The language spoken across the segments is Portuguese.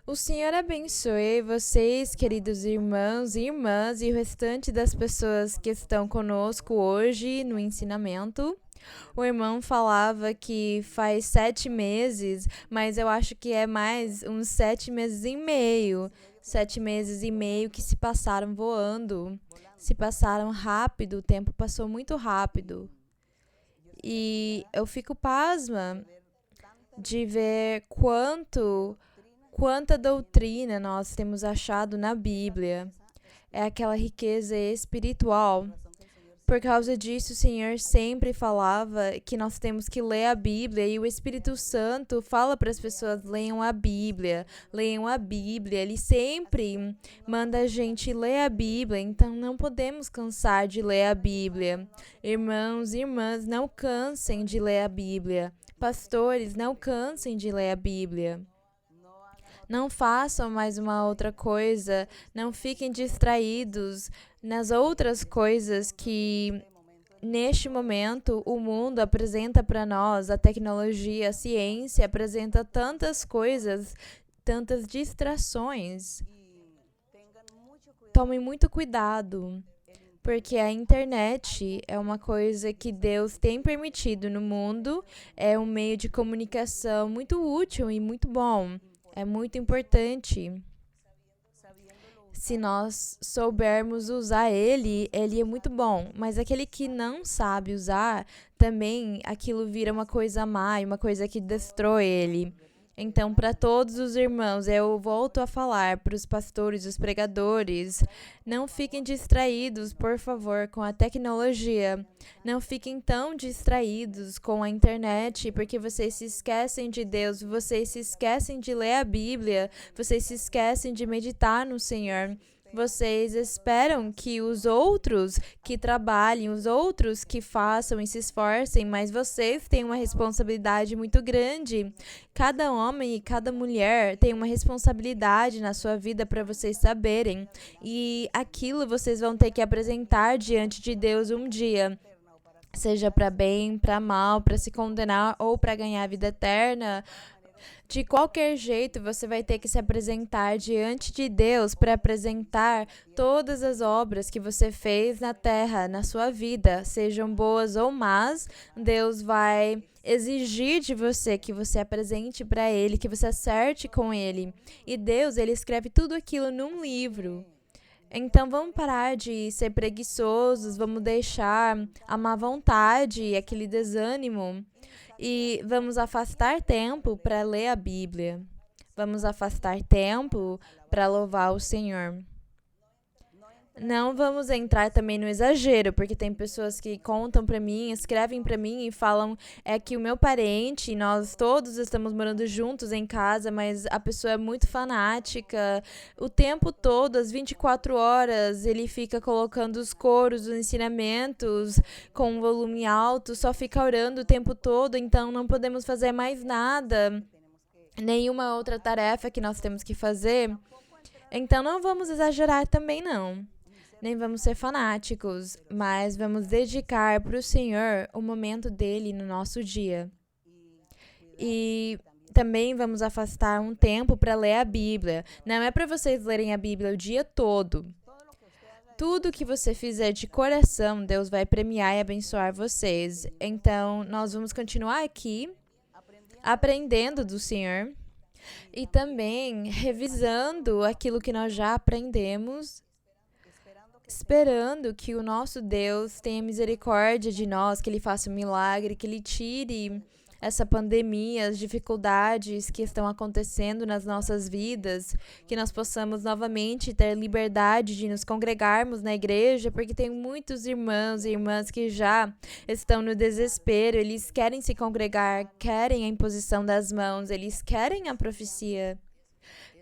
O Senhor abençoe vocês, queridos irmãos e irmãs, e o restante das pessoas que estão conosco hoje no ensinamento. O irmão falava que faz 7 meses, mas eu acho que é mais uns 7 meses e meio. 7 meses e meio que se passaram voando. Se passaram rápido, o tempo passou muito rápido. E eu fico pasma de ver quanta doutrina nós temos achado na Bíblia. É aquela riqueza espiritual. Por causa disso, o Senhor sempre falava que nós temos que ler a Bíblia e o Espírito Santo fala para as pessoas: leiam a Bíblia, leiam a Bíblia. Ele sempre manda a gente ler a Bíblia, então não podemos cansar de ler a Bíblia. Irmãos e irmãs, não cansem de ler a Bíblia. Pastores, não cansem de ler a Bíblia. Não façam mais uma outra coisa, não fiquem distraídos nas outras coisas que neste momento o mundo apresenta para nós, a tecnologia, a ciência apresenta tantas coisas, tantas distrações. Tomem muito cuidado, porque a internet é uma coisa que Deus tem permitido no mundo, é um meio de comunicação muito útil e muito bom. É muito importante. Se nós soubermos usar ele é muito bom. Mas aquele que não sabe usar, também aquilo vira uma coisa má, uma coisa que destrói ele. Então, para todos os irmãos, eu volto a falar para os pastores, os pregadores, não fiquem distraídos, por favor, com a tecnologia. Não fiquem tão distraídos com a internet, porque vocês se esquecem de Deus, vocês se esquecem de ler a Bíblia, vocês se esquecem de meditar no Senhor. Vocês esperam que os outros que trabalhem, os outros que façam e se esforcem, mas vocês têm uma responsabilidade muito grande. Cada homem e cada mulher tem uma responsabilidade na sua vida para vocês saberem. E aquilo vocês vão ter que apresentar diante de Deus um dia. Seja para bem, para mal, para se condenar ou para ganhar a vida eterna. De qualquer jeito, você vai ter que se apresentar diante de Deus para apresentar todas as obras que você fez na terra, na sua vida, sejam boas ou más. Deus vai exigir de você que você apresente para Ele, que você acerte com Ele. E Deus, Ele escreve tudo aquilo num livro. Então vamos parar de ser preguiçosos, vamos deixar a má vontade, aquele desânimo e vamos afastar tempo para ler a Bíblia. Vamos afastar tempo para louvar o Senhor. Não vamos entrar também no exagero, porque tem pessoas que contam para mim, escrevem para mim e falam que o meu parente, nós todos estamos morando juntos em casa, mas a pessoa é muito fanática. O tempo todo, às 24 horas, ele fica colocando os coros, os ensinamentos com um volume alto, só fica orando o tempo todo, então não podemos fazer mais nada, nenhuma outra tarefa que nós temos que fazer. Então não vamos exagerar também não. Nem vamos ser fanáticos, mas vamos dedicar para o Senhor o momento dele no nosso dia. E também vamos afastar um tempo para ler a Bíblia. Não é para vocês lerem a Bíblia o dia todo. Tudo que você fizer de coração, Deus vai premiar e abençoar vocês. Então, nós vamos continuar aqui, aprendendo do Senhor e também revisando aquilo que nós já aprendemos, esperando que o nosso Deus tenha misericórdia de nós, que Ele faça um milagre, que Ele tire essa pandemia, as dificuldades que estão acontecendo nas nossas vidas, que nós possamos novamente ter liberdade de nos congregarmos na igreja, porque tem muitos irmãos e irmãs que já estão no desespero, eles querem se congregar, querem a imposição das mãos, eles querem a profecia.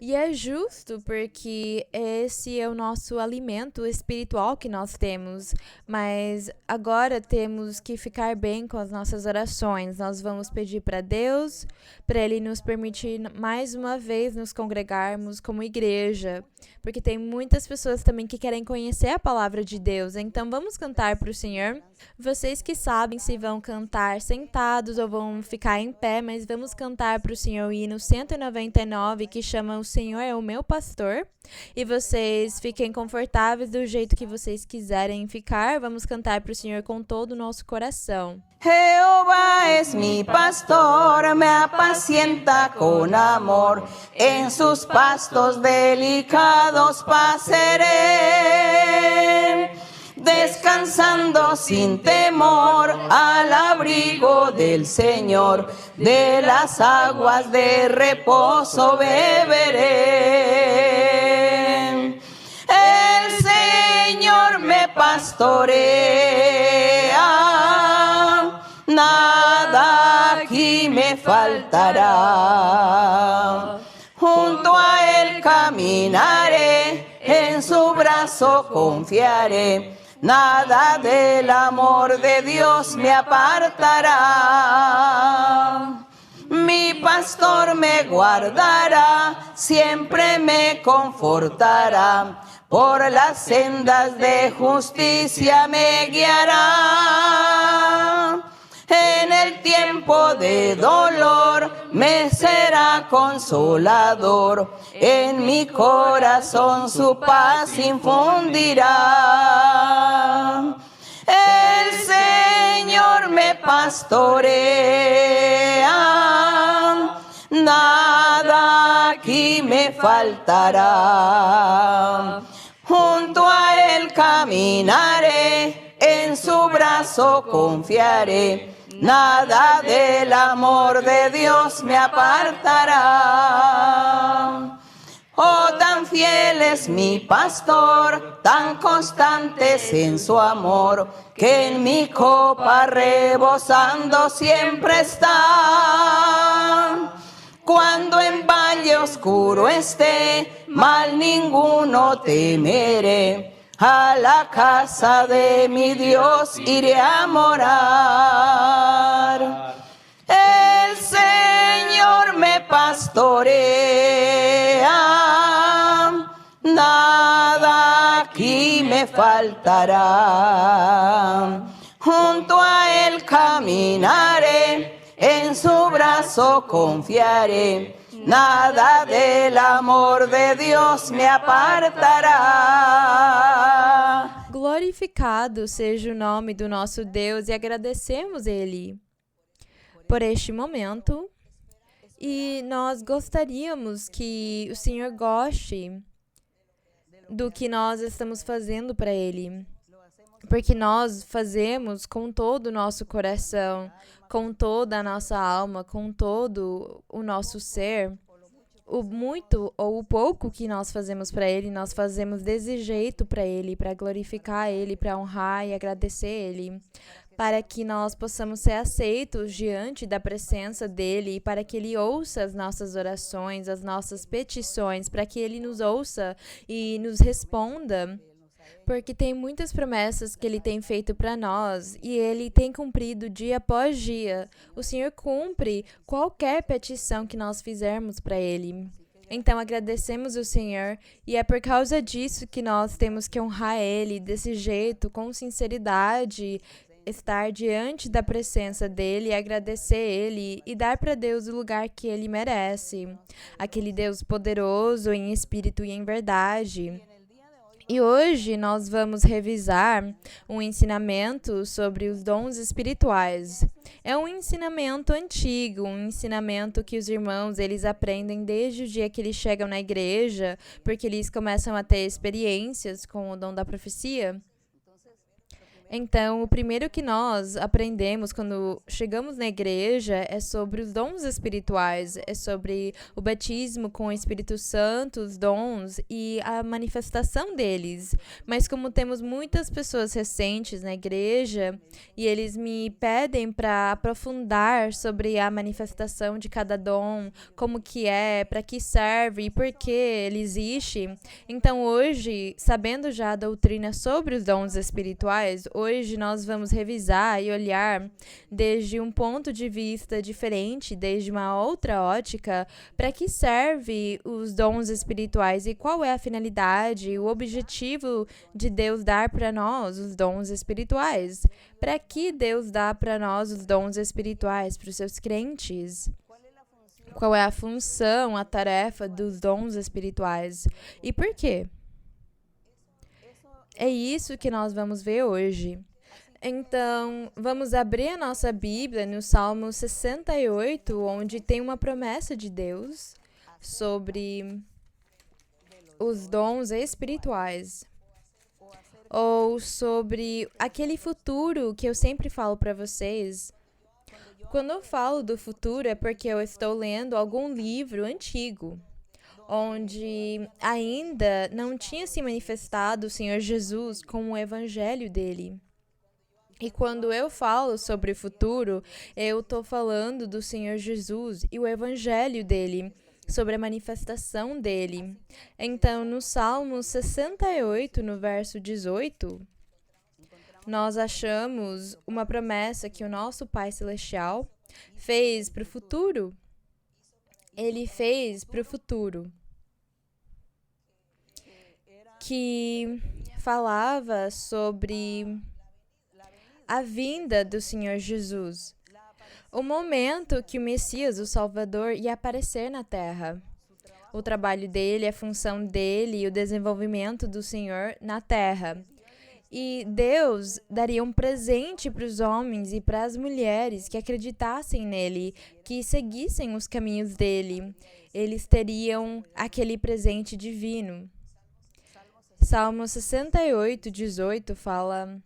E é justo porque esse é o nosso alimento espiritual que nós temos, mas agora temos que ficar bem com as nossas orações. Nós vamos pedir para Deus, para Ele nos permitir mais uma vez nos congregarmos como igreja, porque tem muitas pessoas também que querem conhecer a palavra de Deus. Então vamos cantar para o Senhor. Vocês que sabem se vão cantar sentados ou vão ficar em pé, mas vamos cantar para o Senhor o hino 199 que chama O Senhor é o meu pastor. E vocês fiquem confortáveis do jeito que vocês quiserem ficar. Vamos cantar para o Senhor com todo o nosso coração. Jehová es mi pastor, me apacienta con amor, en sus pastos delicados pasaré, descansando sin temor al abrigo del Señor, de las aguas de reposo beberé. El Señor me pastorea, nada aquí me faltará. Junto a Él caminaré, en su brazo confiaré. Nada del amor de Dios me apartará. Mi pastor me guardará, siempre me confortará. Por las sendas de justicia me guiará. En el tiempo de dolor me será consolador. En mi corazón su paz infundirá. El Señor me pastorea, nada aquí me faltará. Junto a Él caminaré, en su brazo confiaré. Nada del amor de Dios me apartará. Oh, tan fiel es mi pastor, tan constantes en su amor, que en mi copa rebosando siempre está. Cuando en valle oscuro esté, mal ninguno temeré. A la casa de mi Dios iré a morar. El Señor me pastorea, nada aquí me faltará. Junto a Él caminaré, en su brazo confiaré. Nada del amor de Dios me apartará. Glorificado seja o nome do nosso Deus e agradecemos Ele por este momento. E nós gostaríamos que o Senhor goste do que nós estamos fazendo para Ele. Porque nós fazemos com todo o nosso coração, com toda a nossa alma, com todo o nosso ser. O muito ou o pouco que nós fazemos para Ele, nós fazemos desse jeito para Ele, para glorificar Ele, para honrar e agradecer Ele, para que nós possamos ser aceitos diante da presença dEle, para que Ele ouça as nossas orações, as nossas petições, para que Ele nos ouça e nos responda. Porque tem muitas promessas que Ele tem feito para nós e Ele tem cumprido dia após dia. O Senhor cumpre qualquer petição que nós fizermos para Ele. Então agradecemos o Senhor e é por causa disso que nós temos que honrar Ele desse jeito, com sinceridade, estar diante da presença dEle, agradecer Ele e dar para Deus o lugar que Ele merece. Aquele Deus poderoso em espírito e em verdade. E hoje nós vamos revisar um ensinamento sobre os dons espirituais. É um ensinamento antigo, um ensinamento que os irmãos eles aprendem desde o dia que eles chegam na igreja, porque eles começam a ter experiências com o dom da profecia. Então, o primeiro que nós aprendemos quando chegamos na igreja é sobre os dons espirituais, é sobre o batismo com o Espírito Santo, os dons e a manifestação deles. Mas como temos muitas pessoas recentes na igreja e eles me pedem para aprofundar sobre a manifestação de cada dom, como que é, para que serve e por que ele existe. Então, hoje, sabendo já a doutrina sobre os dons espirituais, hoje nós vamos revisar e olhar desde um ponto de vista diferente, desde uma outra ótica, para que serve os dons espirituais e qual é a finalidade, o objetivo de Deus dar para nós os dons espirituais. Para que Deus dá para nós os dons espirituais, para os seus crentes? qual é a função, a tarefa dos dons espirituais e por quê. É isso que nós vamos ver hoje. Então, vamos abrir a nossa Bíblia no Salmo 68, onde tem uma promessa de Deus sobre os dons espirituais, ou sobre aquele futuro que eu sempre falo para vocês. Quando eu falo do futuro é porque eu estou lendo algum livro antigo, onde ainda não tinha se manifestado o Senhor Jesus com o evangelho dele. E quando eu falo sobre o futuro, eu estou falando do Senhor Jesus e o evangelho dele, sobre a manifestação dele. Então, no Salmo 68, no verso 18, nós achamos uma promessa que o nosso Pai Celestial fez para o futuro. Ele fez para o futuro, que falava sobre a vinda do Senhor Jesus, o momento que o Messias, o Salvador, ia aparecer na Terra. O trabalho dele, a função dele e o desenvolvimento do Senhor na Terra. E Deus daria um presente para os homens e para as mulheres que acreditassem nele, que seguissem os caminhos dele. Eles teriam aquele presente divino. Salmo 68, 18 fala...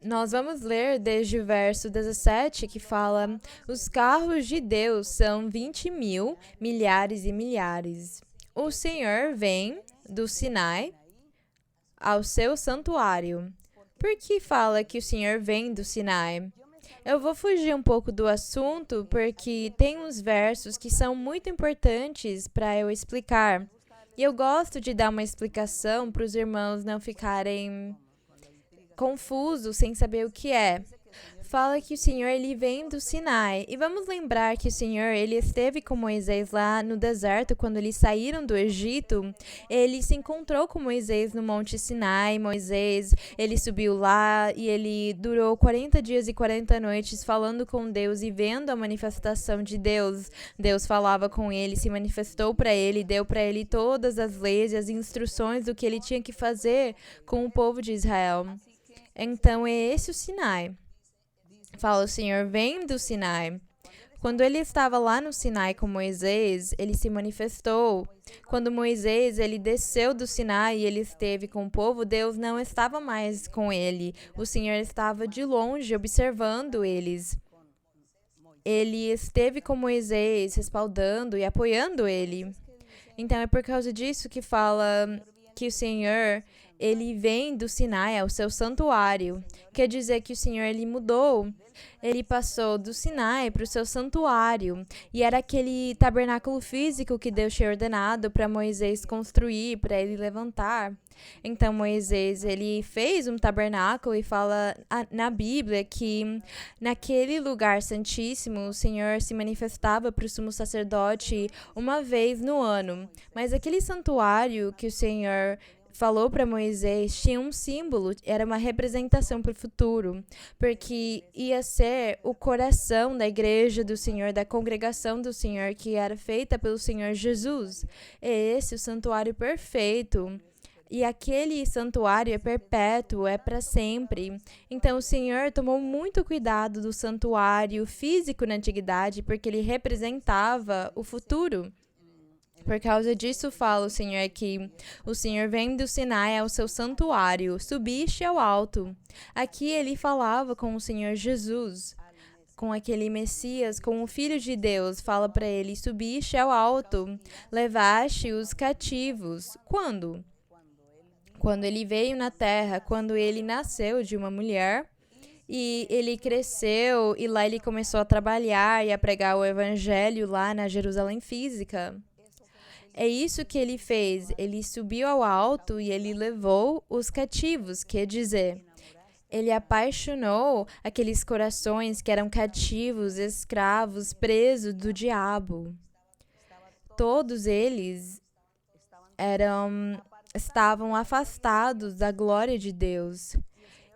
Nós vamos ler desde o verso 17, que fala: os carros de Deus são 20.000, milhares e milhares. O Senhor vem do Sinai ao seu santuário. Por que fala que o Senhor vem do Sinai? Eu vou fugir um pouco do assunto, porque tem uns versos que são muito importantes para eu explicar. E eu gosto de dar uma explicação para os irmãos não ficarem confuso, sem saber o que é. Fala que o Senhor, ele vem do Sinai. E vamos lembrar que o Senhor, ele esteve com Moisés lá no deserto, quando eles saíram do Egito. Ele se encontrou com Moisés no Monte Sinai. Moisés, ele subiu lá e ele durou 40 dias e 40 noites falando com Deus e vendo a manifestação de Deus. Deus falava com ele, se manifestou para ele, deu para ele todas as leis e as instruções do que ele tinha que fazer com o povo de Israel. Então, é esse o Sinai. Fala, o Senhor vem do Sinai. Quando ele estava lá no Sinai com Moisés, ele se manifestou. Quando Moisés, ele desceu do Sinai e ele esteve com o povo, Deus não estava mais com ele. O Senhor estava de longe, observando eles. Ele esteve com Moisés, respaldando e apoiando ele. Então, é por causa disso que fala que o Senhor... ele vem do Sinai ao seu santuário. Quer dizer que o Senhor, ele mudou. Ele passou do Sinai para o seu santuário. E era aquele tabernáculo físico que Deus tinha ordenado para Moisés construir, para ele levantar. Então, Moisés, ele fez um tabernáculo e fala na Bíblia que naquele lugar santíssimo, o Senhor se manifestava para o sumo sacerdote uma vez no ano. Mas aquele santuário que o Senhor falou para Moisés tinha um símbolo, era uma representação para o futuro, porque ia ser o coração da igreja do Senhor, da congregação do Senhor, que era feita pelo Senhor Jesus. É esse o santuário perfeito. E aquele santuário é perpétuo, é para sempre. Então, o Senhor tomou muito cuidado do santuário físico na antiguidade, porque ele representava o futuro. Por causa disso, fala o Senhor que o Senhor vem do Sinai ao seu santuário, subiste ao alto. Aqui ele falava com o Senhor Jesus, com aquele Messias, com o Filho de Deus. Fala para ele, subiste ao alto, levaste os cativos. Quando? Quando ele veio na terra, quando ele nasceu de uma mulher. E ele cresceu e lá ele começou a trabalhar e a pregar o evangelho lá na Jerusalém física. É isso que ele fez. Ele subiu ao alto e ele levou os cativos, quer dizer, ele apaixonou aqueles corações que eram cativos, escravos, presos do diabo. Todos eles estavam afastados da glória de Deus.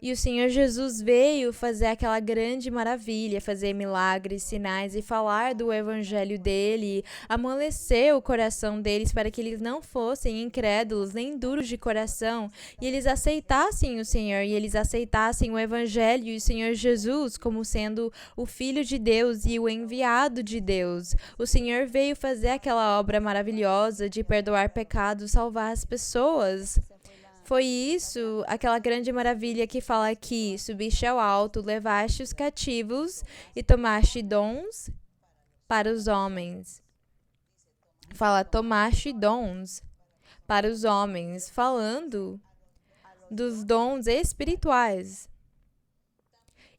E o Senhor Jesus veio fazer aquela grande maravilha, fazer milagres, sinais e falar do evangelho dele, amolecer o coração deles para que eles não fossem incrédulos nem duros de coração e eles aceitassem o Senhor e eles aceitassem o evangelho e o Senhor Jesus como sendo o Filho de Deus e o enviado de Deus. O Senhor veio fazer aquela obra maravilhosa de perdoar pecados, salvar as pessoas. Foi isso, aquela grande maravilha que fala aqui: subiste ao alto, levaste os cativos e tomaste dons para os homens. Fala, tomaste dons para os homens, falando dos dons espirituais.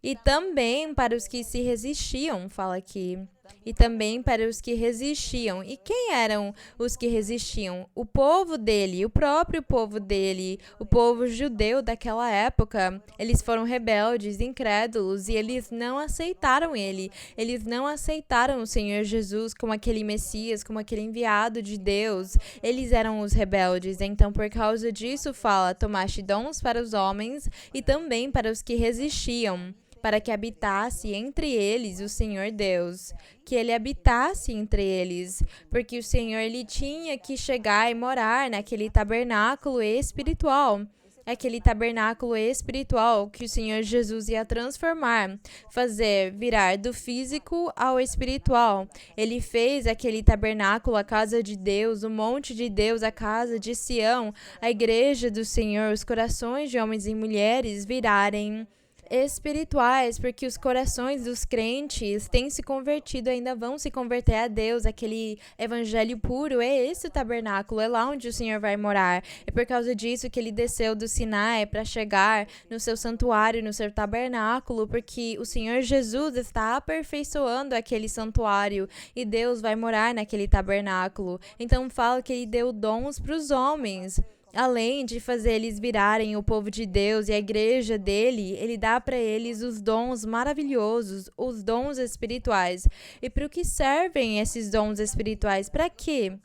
E também para os que se resistiam, fala aqui. E também para os que resistiam. E quem eram os que resistiam? O povo dele, o próprio povo dele, o povo judeu daquela época. Eles foram rebeldes, incrédulos, e eles não aceitaram ele. Eles não aceitaram o Senhor Jesus como aquele Messias, como aquele enviado de Deus. Eles eram os rebeldes. Então, por causa disso, fala, tomaste dons para os homens e também para os que resistiam, para que habitasse entre eles o Senhor Deus, que ele habitasse entre eles, porque o Senhor ele tinha que chegar e morar naquele tabernáculo espiritual, aquele tabernáculo espiritual que o Senhor Jesus ia transformar, fazer virar do físico ao espiritual. Ele fez aquele tabernáculo, a casa de Deus, o monte de Deus, a casa de Sião, a igreja do Senhor, os corações de homens e mulheres virarem espirituais, porque os corações dos crentes têm se convertido, ainda vão se converter a Deus, aquele evangelho puro. É esse o tabernáculo, é lá onde o Senhor vai morar. É por causa disso que ele desceu do Sinai para chegar no seu santuário, no seu tabernáculo, porque o Senhor Jesus está aperfeiçoando aquele santuário e Deus vai morar naquele tabernáculo. Então fala que ele deu dons para os homens. Além de fazer eles virarem o povo de Deus e a igreja dele, ele dá para eles os dons maravilhosos, os dons espirituais. E para o que servem esses dons espirituais? Para quê?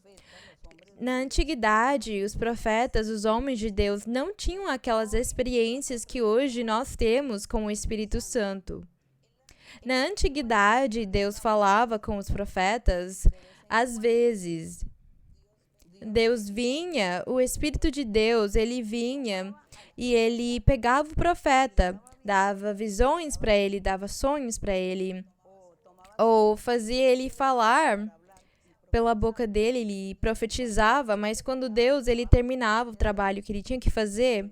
Na antiguidade, os profetas, os homens de Deus, não tinham aquelas experiências que hoje nós temos com o Espírito Santo. Na antiguidade, Deus falava com os profetas, às vezes. Deus vinha, o Espírito de Deus, ele vinha e ele pegava o profeta, dava visões para ele, dava sonhos para ele, ou fazia ele falar pela boca dele, ele profetizava, mas quando Deus ele terminava o trabalho que ele tinha que fazer,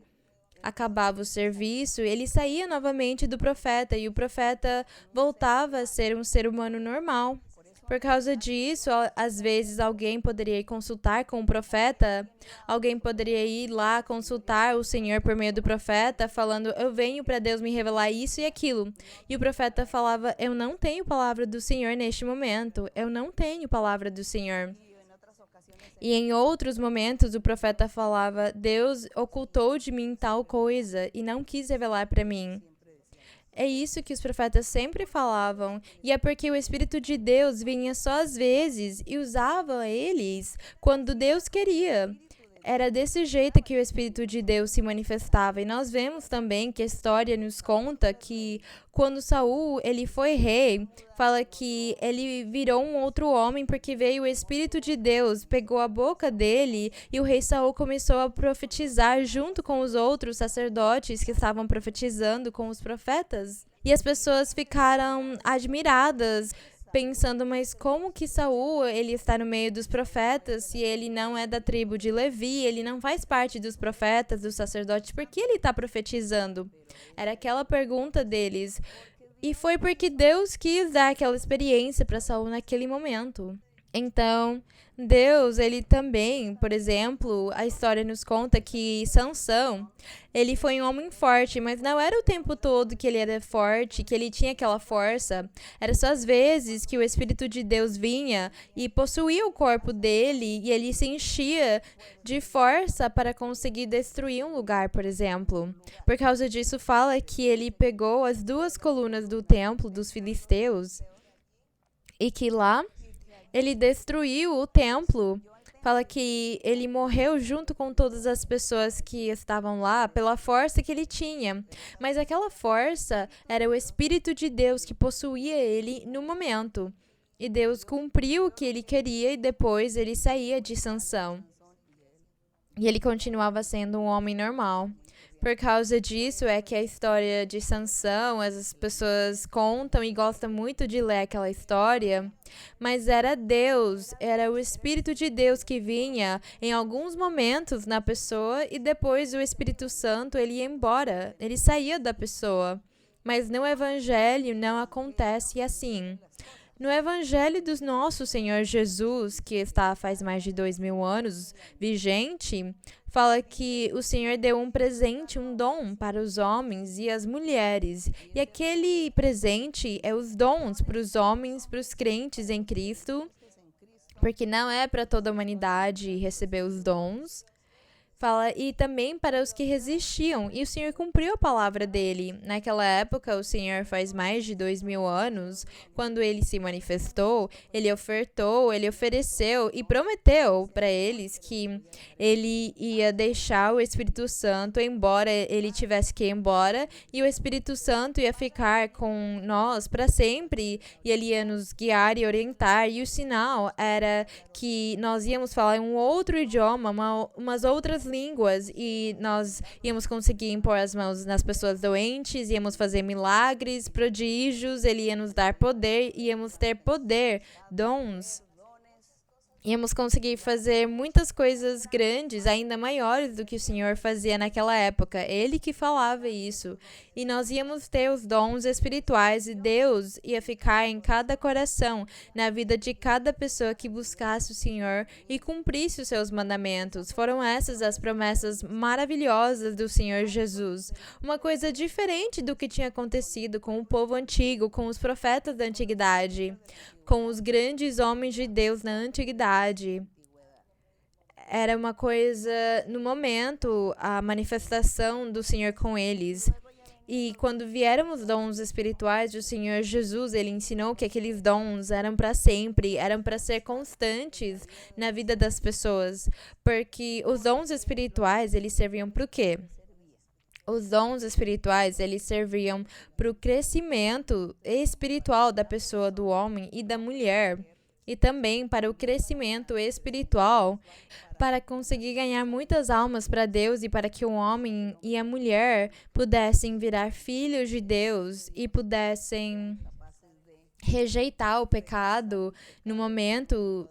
acabava o serviço, ele saía novamente do profeta e o profeta voltava a ser um ser humano normal. Por causa disso, às vezes alguém poderia ir consultar com o profeta, alguém poderia ir lá consultar o Senhor por meio do profeta, falando, eu venho para Deus me revelar isso e aquilo. E o profeta falava, eu não tenho palavra do Senhor neste momento, eu não tenho palavra do Senhor. E em outros momentos o profeta falava, Deus ocultou de mim tal coisa e não quis revelar para mim. É isso que os profetas sempre falavam, e é porque o Espírito de Deus vinha só às vezes e usava eles quando Deus queria. Era desse jeito que o Espírito de Deus se manifestava. E nós vemos também que a história nos conta que quando Saul ele foi rei, fala que ele virou um outro homem porque veio o Espírito de Deus, pegou a boca dele e o rei Saul começou a profetizar junto com os outros sacerdotes que estavam profetizando com os profetas. E as pessoas ficaram admiradas, pensando, mas como que Saul ele está no meio dos profetas se ele não é da tribo de Levi, ele não faz parte dos profetas, dos sacerdotes, por que ele está profetizando? Era aquela pergunta deles. E foi porque Deus quis dar aquela experiência para Saul naquele momento. Então, Deus, ele também, por exemplo, a história nos conta que Sansão, ele foi um homem forte, mas não era o tempo todo que ele era forte, que ele tinha aquela força. Era só às vezes que o Espírito de Deus vinha e possuía o corpo dele e ele se enchia de força para conseguir destruir um lugar, por exemplo. Por causa disso, fala que ele pegou as 2 colunas do templo dos filisteus e que lá ele destruiu o templo fala que ele morreu junto com todas as pessoas que estavam lá pela força que ele tinha. Mas aquela força era o Espírito de Deus que possuía ele no momento. E Deus cumpriu o que ele queria e depois ele saía de Sansão. E ele continuava sendo um homem normal. Por causa disso é que a história de Sansão, as pessoas contam e gostam muito de ler aquela história, mas era Deus, era o Espírito de Deus que vinha em alguns momentos na pessoa e depois o Espírito Santo ele ia embora, ele saía da pessoa. Mas no Evangelho não acontece assim. No Evangelho do nosso Senhor Jesus, que está faz mais de 2000 anos vigente, fala que o Senhor deu um presente, um dom para os homens e as mulheres. E aquele presente é os dons para os homens, para os crentes em Cristo, porque não é para toda a humanidade receber os dons. Fala, e também para os que resistiam, e o Senhor cumpriu a palavra dele. Naquela época, o Senhor faz mais de 2000 anos, quando ele se manifestou, ele ofertou, ele ofereceu e prometeu para eles que ele ia deixar o Espírito Santo, embora ele tivesse que ir embora, e o Espírito Santo ia ficar com nós para sempre, e ele ia nos guiar e orientar, e o sinal era que nós íamos falar um outro idioma, umas outras línguas e nós íamos conseguir impor as mãos nas pessoas doentes, íamos fazer milagres, prodígios, ele ia nos dar poder, íamos ter poder, dons. Íamos conseguir fazer muitas coisas grandes, ainda maiores do que o Senhor fazia naquela época. Ele que falava isso. E nós íamos ter os dons espirituais e Deus ia ficar em cada coração, na vida de cada pessoa que buscasse o Senhor e cumprisse os seus mandamentos. Foram essas as promessas maravilhosas do Senhor Jesus. Uma coisa diferente do que tinha acontecido com o povo antigo, com os profetas da antiguidade, com os grandes homens de Deus na antiguidade. Era uma coisa, no momento, a manifestação do Senhor com eles. E quando vieram os dons espirituais do Senhor Jesus, ele ensinou que aqueles dons eram para sempre, eram para ser constantes na vida das pessoas. Porque os dons espirituais, eles serviam para o quê? Os dons espirituais, eles serviam para o crescimento espiritual da pessoa, do homem e da mulher. E também para o crescimento espiritual, para conseguir ganhar muitas almas para Deus e para que o homem e a mulher pudessem virar filhos de Deus e pudessem rejeitar o pecado no momento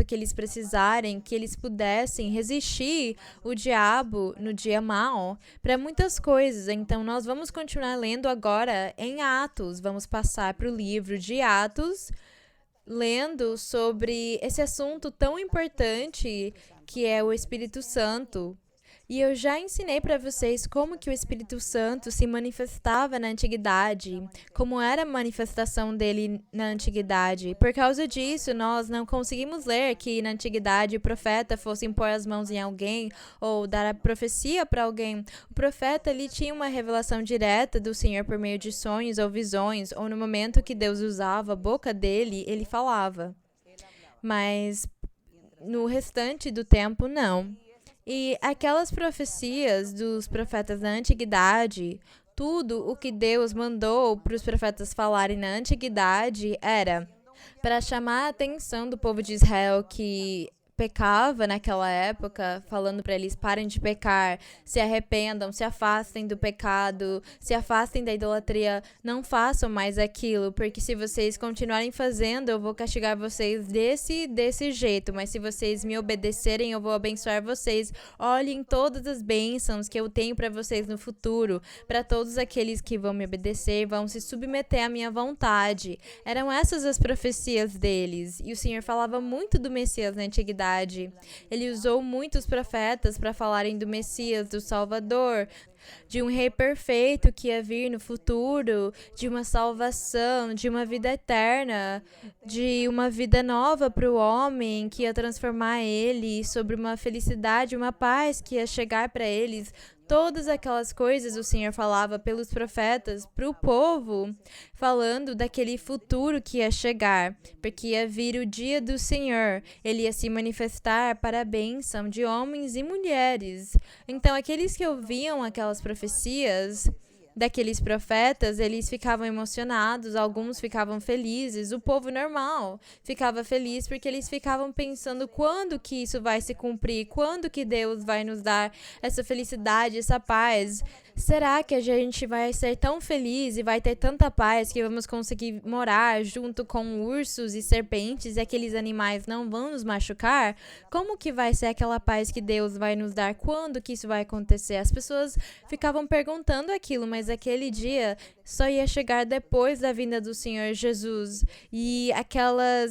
que eles precisarem, que eles pudessem resistir o diabo no dia mau para muitas coisas. Então, nós vamos continuar lendo agora em Atos. Vamos passar para o livro de Atos, lendo sobre esse assunto tão importante que é o Espírito Santo. E eu já ensinei para vocês como que o Espírito Santo se manifestava na antiguidade, como era a manifestação dele na antiguidade. Por causa disso, nós não conseguimos ler que na antiguidade o profeta fosse impor as mãos em alguém ou dar a profecia para alguém. O profeta ele tinha uma revelação direta do Senhor por meio de sonhos ou visões, ou no momento que Deus usava a boca dele, ele falava. Mas no restante do tempo, não. E aquelas profecias dos profetas da antiguidade, tudo o que Deus mandou para os profetas falarem na antiguidade era para chamar a atenção do povo de Israel que pecava naquela época, falando para eles: parem de pecar, se arrependam, se afastem do pecado, se afastem da idolatria, não façam mais aquilo, porque se vocês continuarem fazendo, eu vou castigar vocês desse jeito, mas se vocês me obedecerem, eu vou abençoar vocês. Olhem todas as bênçãos que eu tenho para vocês no futuro, para todos aqueles que vão me obedecer, vão se submeter à minha vontade. Eram essas as profecias deles, e o Senhor falava muito do Messias na antiguidade. Ele usou muitos profetas para falarem do Messias, do Salvador, de um rei perfeito que ia vir no futuro, de uma salvação, de uma vida eterna, de uma vida nova para o homem que ia transformar ele, sobre uma felicidade, uma paz que ia chegar para eles. todas aquelas coisas o Senhor falava pelos profetas para o povo, falando daquele futuro que ia chegar, porque ia vir o dia do Senhor, ele ia se manifestar para a bênção de homens e mulheres. Então, aqueles que ouviam aquelas profecias daqueles profetas, eles ficavam emocionados, alguns ficavam felizes, o povo normal ficava feliz porque eles ficavam pensando quando que isso vai se cumprir, quando que Deus vai nos dar essa felicidade, essa paz. Será que a gente vai ser tão feliz e vai ter tanta paz que vamos conseguir morar junto com ursos e serpentes e aqueles animais não vão nos machucar? Como que vai ser aquela paz que Deus vai nos dar? Quando que isso vai acontecer? As pessoas ficavam perguntando aquilo, mas aquele dia só ia chegar depois da vinda do Senhor Jesus. E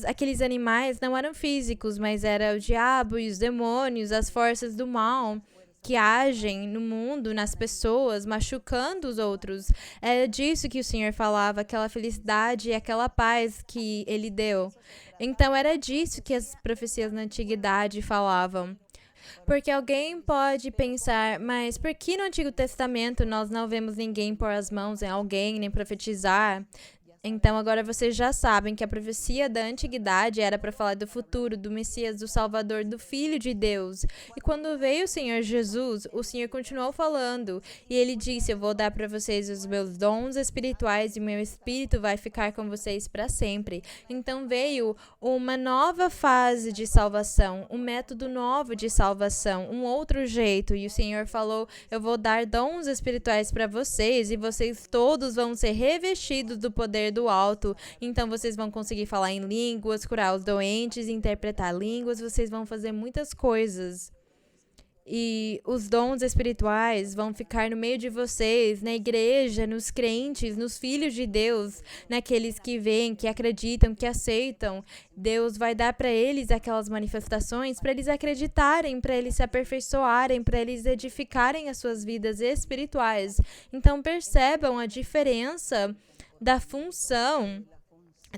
aqueles animais não eram físicos, mas era o diabo e os demônios, as forças do mal que agem no mundo, nas pessoas, machucando os outros. É disso que o Senhor falava, aquela felicidade e aquela paz que Ele deu. Então, era disso que as profecias na antiguidade falavam. Porque alguém pode pensar, mas por que no Antigo Testamento nós não vemos ninguém pôr as mãos em alguém, nem profetizar? Então, agora vocês já sabem que a profecia da antiguidade era para falar do futuro, do Messias, do Salvador, do Filho de Deus. E quando veio o Senhor Jesus, o Senhor continuou falando. E Ele disse, eu vou dar para vocês os meus dons espirituais e meu Espírito vai ficar com vocês para sempre. Então, veio uma nova fase de salvação, um método novo de salvação, um outro jeito. E o Senhor falou, eu vou dar dons espirituais para vocês e vocês todos vão ser revestidos do poder do alto, então vocês vão conseguir falar em línguas, curar os doentes, interpretar línguas, vocês vão fazer muitas coisas. E os dons espirituais vão ficar no meio de vocês, na igreja, nos crentes, nos filhos de Deus, naqueles que veem, que acreditam, que aceitam. Deus vai dar para eles aquelas manifestações para eles acreditarem, para eles se aperfeiçoarem, para eles edificarem as suas vidas espirituais. Então percebam a diferença da função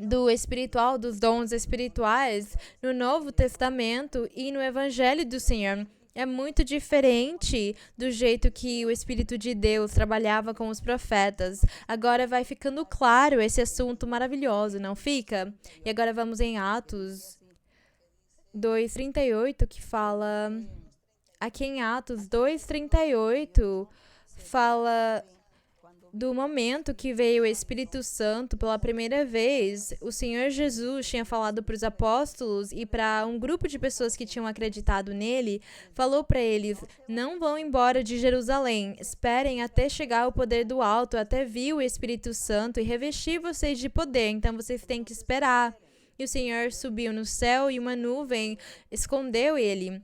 do espiritual, dos dons espirituais no Novo Testamento e no Evangelho do Senhor. É muito diferente do jeito que o Espírito de Deus trabalhava com os profetas. Agora vai ficando claro esse assunto maravilhoso, não fica? E agora vamos em Atos 2:38, que fala... Aqui em Atos 2:38 fala do momento que veio o Espírito Santo pela primeira vez. O Senhor Jesus tinha falado para os apóstolos e para um grupo de pessoas que tinham acreditado nele, falou para eles, não vão embora de Jerusalém, esperem até chegar o poder do alto, até vir o Espírito Santo e revestir vocês de poder, então vocês têm que esperar. E o Senhor subiu no céu e uma nuvem escondeu ele.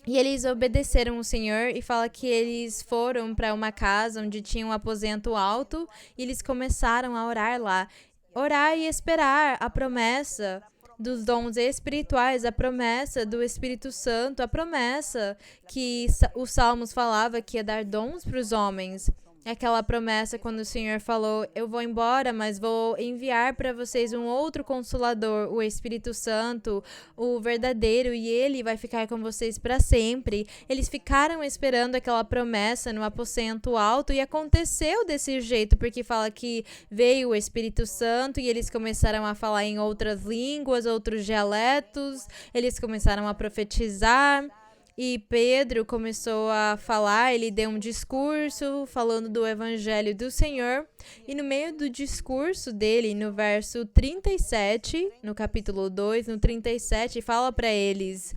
E eles obedeceram o Senhor e fala que eles foram para uma casa onde tinha um aposento alto e eles começaram a orar lá. Orar e esperar a promessa dos dons espirituais, a promessa do Espírito Santo, a promessa que os Salmos falava que ia dar dons para os homens. Aquela promessa quando o Senhor falou, eu vou embora, mas vou enviar para vocês um outro Consolador, o Espírito Santo, o verdadeiro, e ele vai ficar com vocês para sempre. Eles ficaram esperando aquela promessa no aposento alto e aconteceu desse jeito, porque fala que veio o Espírito Santo e eles começaram a falar em outras línguas, outros dialetos, eles começaram a profetizar. E Pedro começou a falar, ele deu um discurso falando do Evangelho do Senhor. E no meio do discurso dele, no verso 37, no capítulo 2, no 37, fala para eles...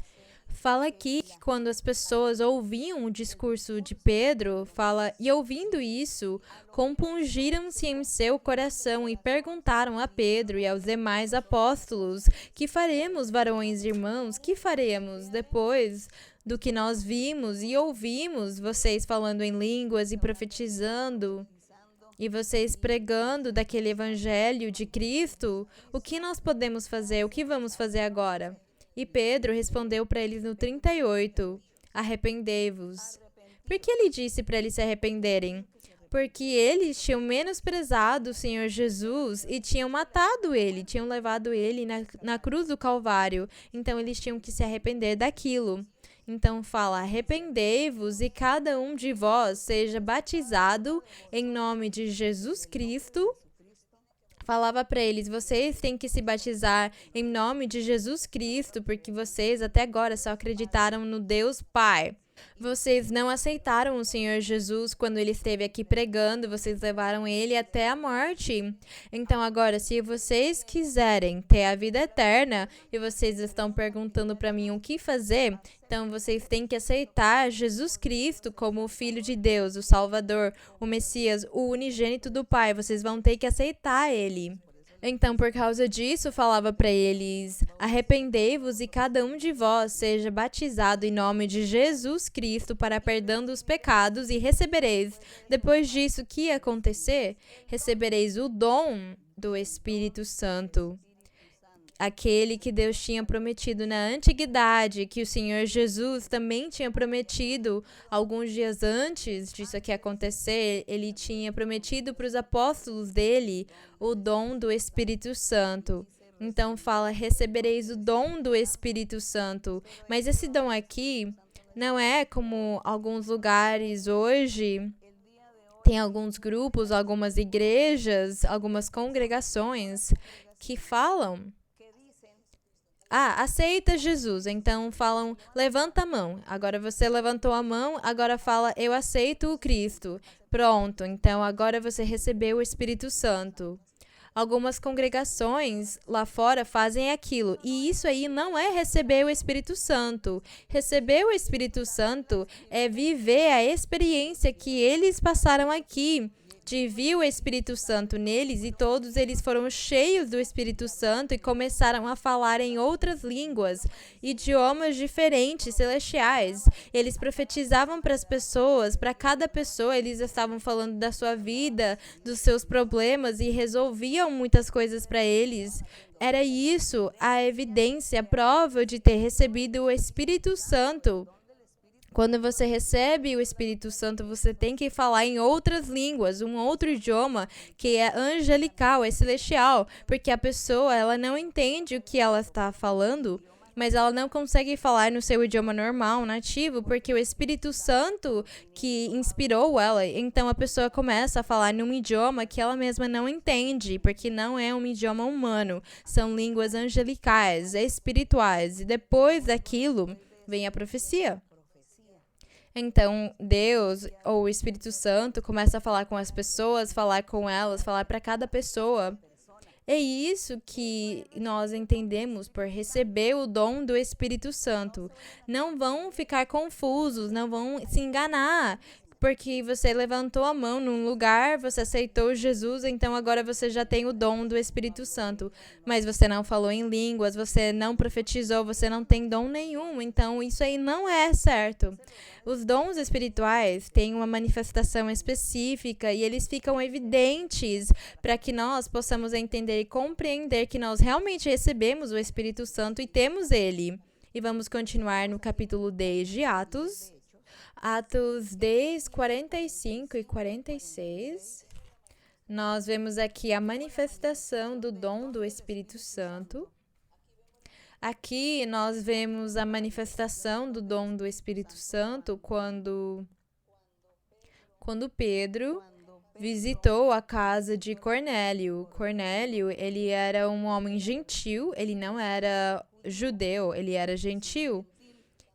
Fala aqui que quando as pessoas ouviam o discurso de Pedro, fala, e ouvindo isso, compungiram-se em seu coração e perguntaram a Pedro e aos demais apóstolos, que faremos, varões e irmãos, que faremos depois do que nós vimos e ouvimos vocês falando em línguas e profetizando, e vocês pregando daquele evangelho de Cristo? O que nós podemos fazer? O que vamos fazer agora? E Pedro respondeu para eles no 38, arrependei-vos. Por que ele disse para eles se arrependerem? Porque eles tinham menosprezado o Senhor Jesus e tinham matado ele, tinham levado ele na cruz do Calvário. Então, eles tinham que se arrepender daquilo. Então fala: arrependei-vos e cada um de vós seja batizado em nome de Jesus Cristo. Falava para eles: vocês têm que se batizar em nome de Jesus Cristo, porque vocês até agora só acreditaram no Deus Pai. Vocês não aceitaram o Senhor Jesus quando ele esteve aqui pregando, vocês levaram ele até a morte. Então agora, se vocês quiserem ter a vida eterna e vocês estão perguntando para mim o que fazer, então vocês têm que aceitar Jesus Cristo como o Filho de Deus, o Salvador, o Messias, o unigênito do Pai. Vocês vão ter que aceitar ele. Então, por causa disso, falava para eles: arrependei-vos e cada um de vós seja batizado em nome de Jesus Cristo para perdão dos pecados e recebereis. Depois disso, o que ia acontecer? Recebereis o dom do Espírito Santo. Aquele que Deus tinha prometido na antiguidade, que o Senhor Jesus também tinha prometido alguns dias antes disso aqui acontecer, ele tinha prometido para os apóstolos dele o dom do Espírito Santo. Então fala: recebereis o dom do Espírito Santo. Mas esse dom aqui não é como alguns lugares hoje. Tem alguns grupos, algumas igrejas, algumas congregações que falam: aceita Jesus. Então falam: levanta a mão. Agora você levantou a mão, agora fala: eu aceito o Cristo. Pronto, então agora você recebeu o Espírito Santo. Algumas congregações lá fora fazem aquilo. E isso aí não é receber o Espírito Santo. Receber o Espírito Santo é viver a experiência que eles passaram aqui, de vir o Espírito Santo neles, e todos eles foram cheios do Espírito Santo e começaram a falar em outras línguas, idiomas diferentes, celestiais. Eles profetizavam para as pessoas, para cada pessoa, eles estavam falando da sua vida, dos seus problemas e resolviam muitas coisas para eles. Era isso a evidência, a prova de ter recebido o Espírito Santo. Quando você recebe o Espírito Santo, você tem que falar em outras línguas, um outro idioma que é angelical, é celestial, porque a pessoa, ela não entende o que ela está falando, mas ela não consegue falar no seu idioma normal, nativo, porque o Espírito Santo que inspirou ela. Então a pessoa começa a falar num idioma que ela mesma não entende, porque não é um idioma humano, são línguas angelicais, espirituais, e depois daquilo vem a profecia. Então, Deus, ou o Espírito Santo, começa a falar com as pessoas, falar com elas, falar para cada pessoa. É isso que nós entendemos por receber o dom do Espírito Santo. Não vão ficar confusos, não vão se enganar, porque você levantou a mão num lugar, você aceitou Jesus, então agora você já tem o dom do Espírito Santo. Mas você não falou em línguas, você não profetizou, você não tem dom nenhum, então isso aí não é certo. Os dons espirituais têm uma manifestação específica e eles ficam evidentes para que nós possamos entender e compreender que nós realmente recebemos o Espírito Santo e temos ele. E vamos continuar no capítulo 10 de Atos. Atos 10, 45 e 46. Nós vemos aqui a manifestação do dom do Espírito Santo. Aqui nós vemos a manifestação do dom do Espírito Santo quando Pedro visitou a casa de Cornélio. Cornélio, ele era um homem gentil, ele não era judeu, ele era gentil.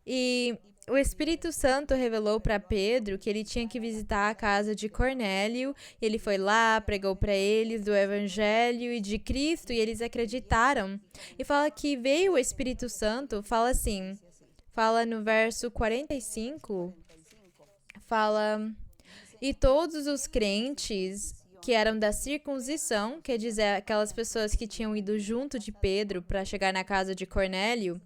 E o Espírito Santo revelou para Pedro que ele tinha que visitar a casa de Cornélio. Ele foi lá, pregou para eles do Evangelho e de Cristo e eles acreditaram. E fala que veio o Espírito Santo, fala assim, fala no verso 45, fala: e todos os crentes que eram da circuncisão, quer dizer, aquelas pessoas que tinham ido junto de Pedro para chegar na casa de Cornélio.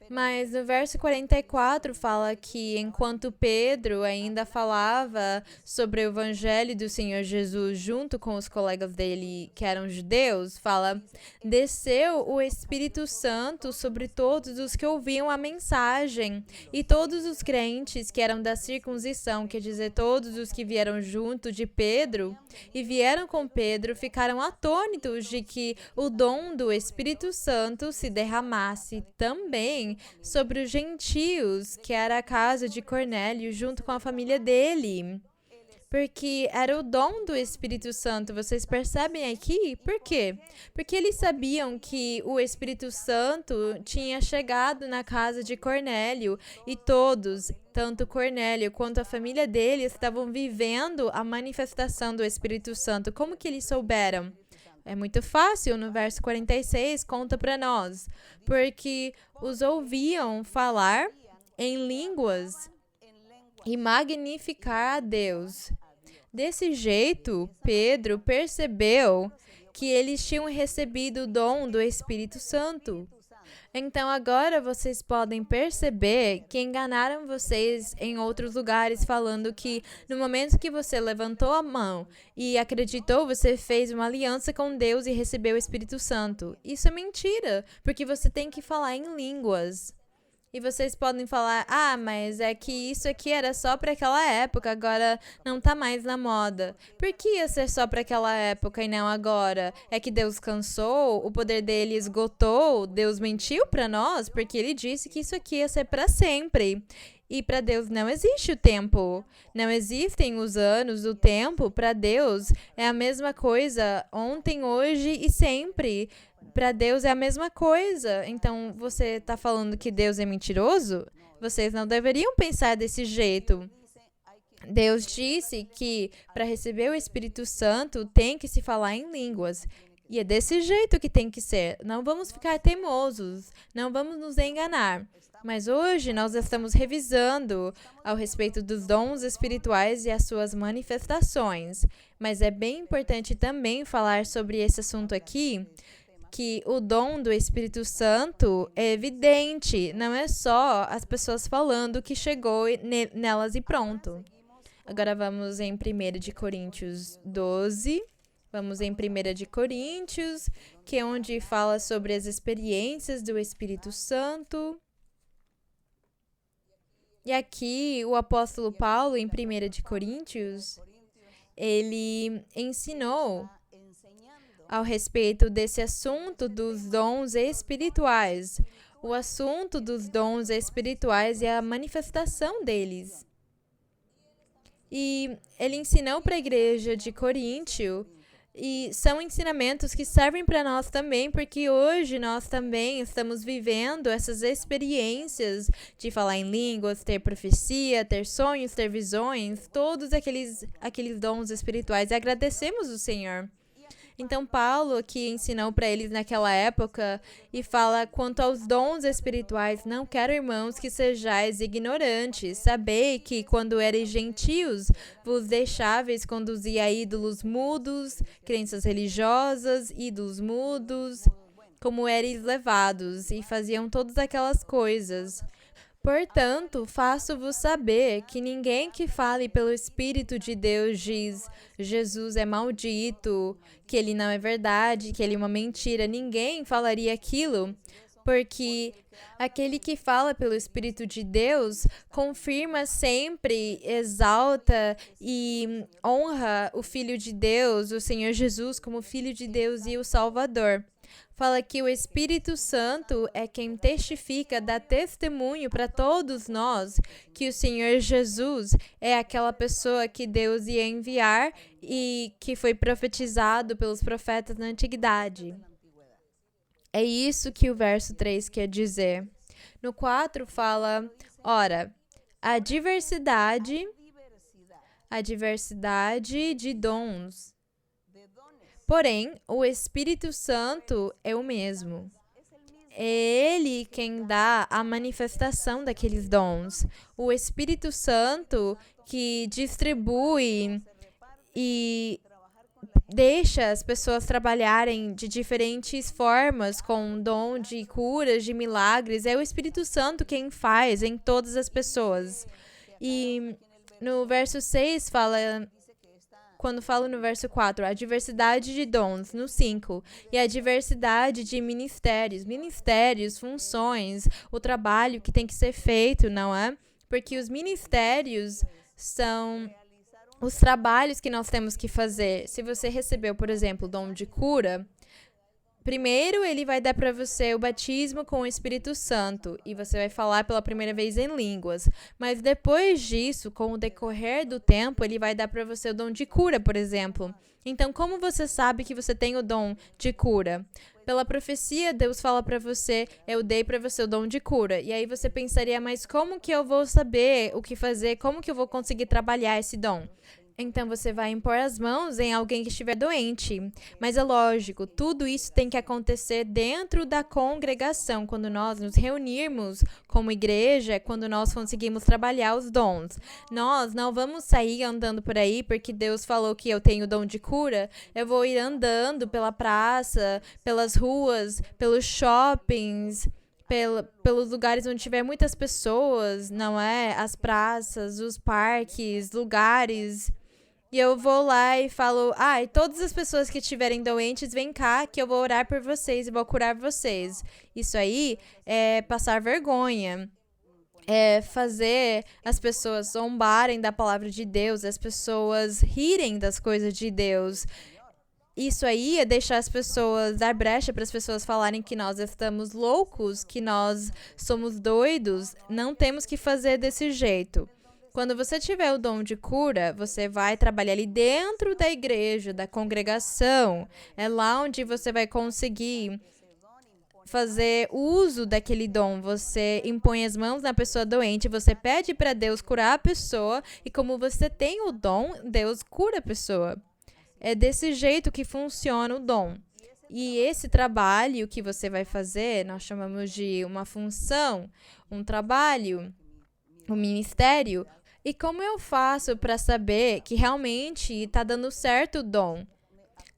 Mas no verso 44 fala que enquanto Pedro ainda falava sobre o evangelho do Senhor Jesus junto com os colegas dele que eram judeus, fala: desceu o Espírito Santo sobre todos os que ouviam a mensagem, e todos os crentes que eram da circuncisão, quer dizer, todos os que vieram junto de Pedro e vieram com Pedro, ficaram atônitos de que o dom do Espírito Santo se derramasse também também sobre os gentios, que era a casa de Cornélio, junto com a família dele. Porque era o dom do Espírito Santo. Vocês percebem aqui? Por quê? Porque eles sabiam que o Espírito Santo tinha chegado na casa de Cornélio e todos, tanto Cornélio quanto a família dele, estavam vivendo a manifestação do Espírito Santo. Como que eles souberam? É muito fácil, no verso 46, conta para nós. Porque os ouviam falar em línguas e magnificar a Deus. Desse jeito, Pedro percebeu que eles tinham recebido o dom do Espírito Santo. Então agora vocês podem perceber que enganaram vocês em outros lugares falando que no momento que você levantou a mão e acreditou, você fez uma aliança com Deus e recebeu o Espírito Santo. Isso é mentira, porque você tem que falar em línguas. E vocês podem falar, mas é que isso aqui era só para aquela época, agora não tá mais na moda. Por que ia ser só para aquela época e não agora? É que Deus cansou? O poder dele esgotou? Deus mentiu para nós? Porque ele disse que isso aqui ia ser para sempre. E para Deus não existe o tempo. Não existem os anos, o tempo. Para Deus é a mesma coisa ontem, hoje e sempre. Para Deus é a mesma coisa. Então, você está falando que Deus é mentiroso? Vocês não deveriam pensar desse jeito. Deus disse que para receber o Espírito Santo tem que se falar em línguas. E é desse jeito que tem que ser. Não vamos ficar teimosos. Não vamos nos enganar. Mas hoje nós estamos revisando ao respeito dos dons espirituais e as suas manifestações. Mas é bem importante também falar sobre esse assunto aqui, que o dom do Espírito Santo é evidente, não é só as pessoas falando que chegou nelas e pronto. Agora vamos em 1 de Coríntios 12, vamos em 1 de Coríntios, que é onde fala sobre as experiências do Espírito Santo. E aqui o apóstolo Paulo, em 1 de Coríntios, ele ensinou ao respeito desse assunto dos dons espirituais. O assunto dos dons espirituais é a manifestação deles. E ele ensinou para a igreja de Coríntio, e são ensinamentos que servem para nós também, porque hoje nós também estamos vivendo essas experiências de falar em línguas, ter profecia, ter sonhos, ter visões, todos aqueles dons espirituais. E agradecemos o Senhor. Então, Paulo aqui ensinou para eles naquela época e fala, quanto aos dons espirituais, não quero, irmãos, que sejais ignorantes. Sabei que, quando eres gentios, vos deixáveis conduzir a ídolos mudos, crenças religiosas, ídolos mudos, como eres levados, e faziam todas aquelas coisas. Portanto, faço-vos saber que ninguém que fale pelo Espírito de Deus diz Jesus é maldito, que ele não é verdade, que ele é uma mentira. Ninguém falaria aquilo, porque aquele que fala pelo Espírito de Deus confirma sempre, exalta e honra o Filho de Deus, o Senhor Jesus, como Filho de Deus e o Salvador. Fala que o Espírito Santo é quem testifica, dá testemunho para todos nós que o Senhor Jesus é aquela pessoa que Deus ia enviar e que foi profetizado pelos profetas na antiguidade. É isso que o verso 3 quer dizer. No 4 fala, ora, a diversidade de dons. Porém, o Espírito Santo é o mesmo. É Ele quem dá a manifestação daqueles dons. O Espírito Santo que distribui e deixa as pessoas trabalharem de diferentes formas, com dom de curas, de milagres. É o Espírito Santo quem faz em todas as pessoas. E no verso 6 fala... Quando falo no verso 4, a diversidade de dons, no 5, e a diversidade de ministérios, funções, o trabalho que tem que ser feito, não é? Porque os ministérios são os trabalhos que nós temos que fazer. Se você recebeu, por exemplo, o dom de cura, Primeiro, ele vai dar para você o batismo com o Espírito Santo e você vai falar pela primeira vez em línguas. Mas depois disso, com o decorrer do tempo, ele vai dar para você o dom de cura, por exemplo. Então, como você sabe que você tem o dom de cura? Pela profecia, Deus fala para você, eu dei para você o dom de cura. E aí você pensaria, mas como que eu vou saber o que fazer? Como que eu vou conseguir trabalhar esse dom? Então você vai impor as mãos em alguém que estiver doente. Mas é lógico, tudo isso tem que acontecer dentro da congregação, quando nós nos reunirmos como igreja, quando nós conseguimos trabalhar os dons. Nós não vamos sair andando por aí porque Deus falou que eu tenho o dom de cura. Eu vou ir andando pela praça, pelas ruas, pelos shoppings, pelos lugares onde tiver muitas pessoas, não é? As praças, os parques, lugares. E eu vou lá e falo, e todas as pessoas que estiverem doentes, vem cá que eu vou orar por vocês e vou curar vocês. Isso aí é passar vergonha. É fazer as pessoas zombarem da palavra de Deus, as pessoas rirem das coisas de Deus. Isso aí é deixar as pessoas, dar brecha para as pessoas falarem que nós estamos loucos, que nós somos doidos. Não temos que fazer desse jeito. Quando você tiver o dom de cura, você vai trabalhar ali dentro da igreja, da congregação. É lá onde você vai conseguir fazer uso daquele dom. Você impõe as mãos na pessoa doente, você pede para Deus curar a pessoa e como você tem o dom, Deus cura a pessoa. É desse jeito que funciona o dom. E esse trabalho que você vai fazer, nós chamamos de uma função, um trabalho, um ministério. E como eu faço para saber que realmente está dando certo o dom?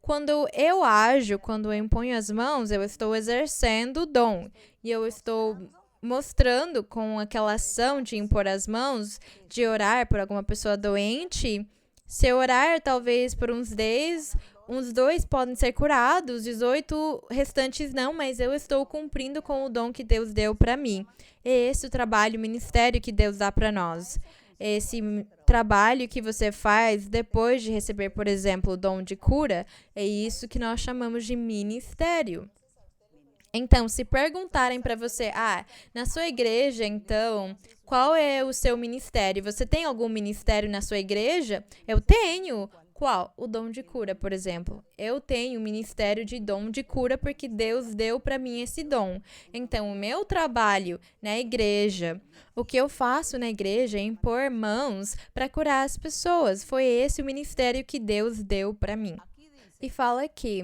Quando eu ajo, quando eu imponho as mãos, eu estou exercendo o dom. E eu estou mostrando com aquela ação de impor as mãos, de orar por alguma pessoa doente. Se eu orar, talvez por uns 10, uns 2 podem ser curados, 18 restantes não, mas eu estou cumprindo com o dom que Deus deu para mim. É esse o trabalho, o ministério que Deus dá para nós. Esse trabalho que você faz depois de receber, por exemplo, o dom de cura, é isso que nós chamamos de ministério. Então, se perguntarem para você, na sua igreja, então, qual é o seu ministério? Você tem algum ministério na sua igreja? Eu tenho. Qual? O dom de cura, por exemplo. Eu tenho o ministério de dom de cura porque Deus deu para mim esse dom. Então, o meu trabalho na igreja, o que eu faço na igreja é impor mãos para curar as pessoas. Foi esse o ministério que Deus deu para mim. E fala aqui,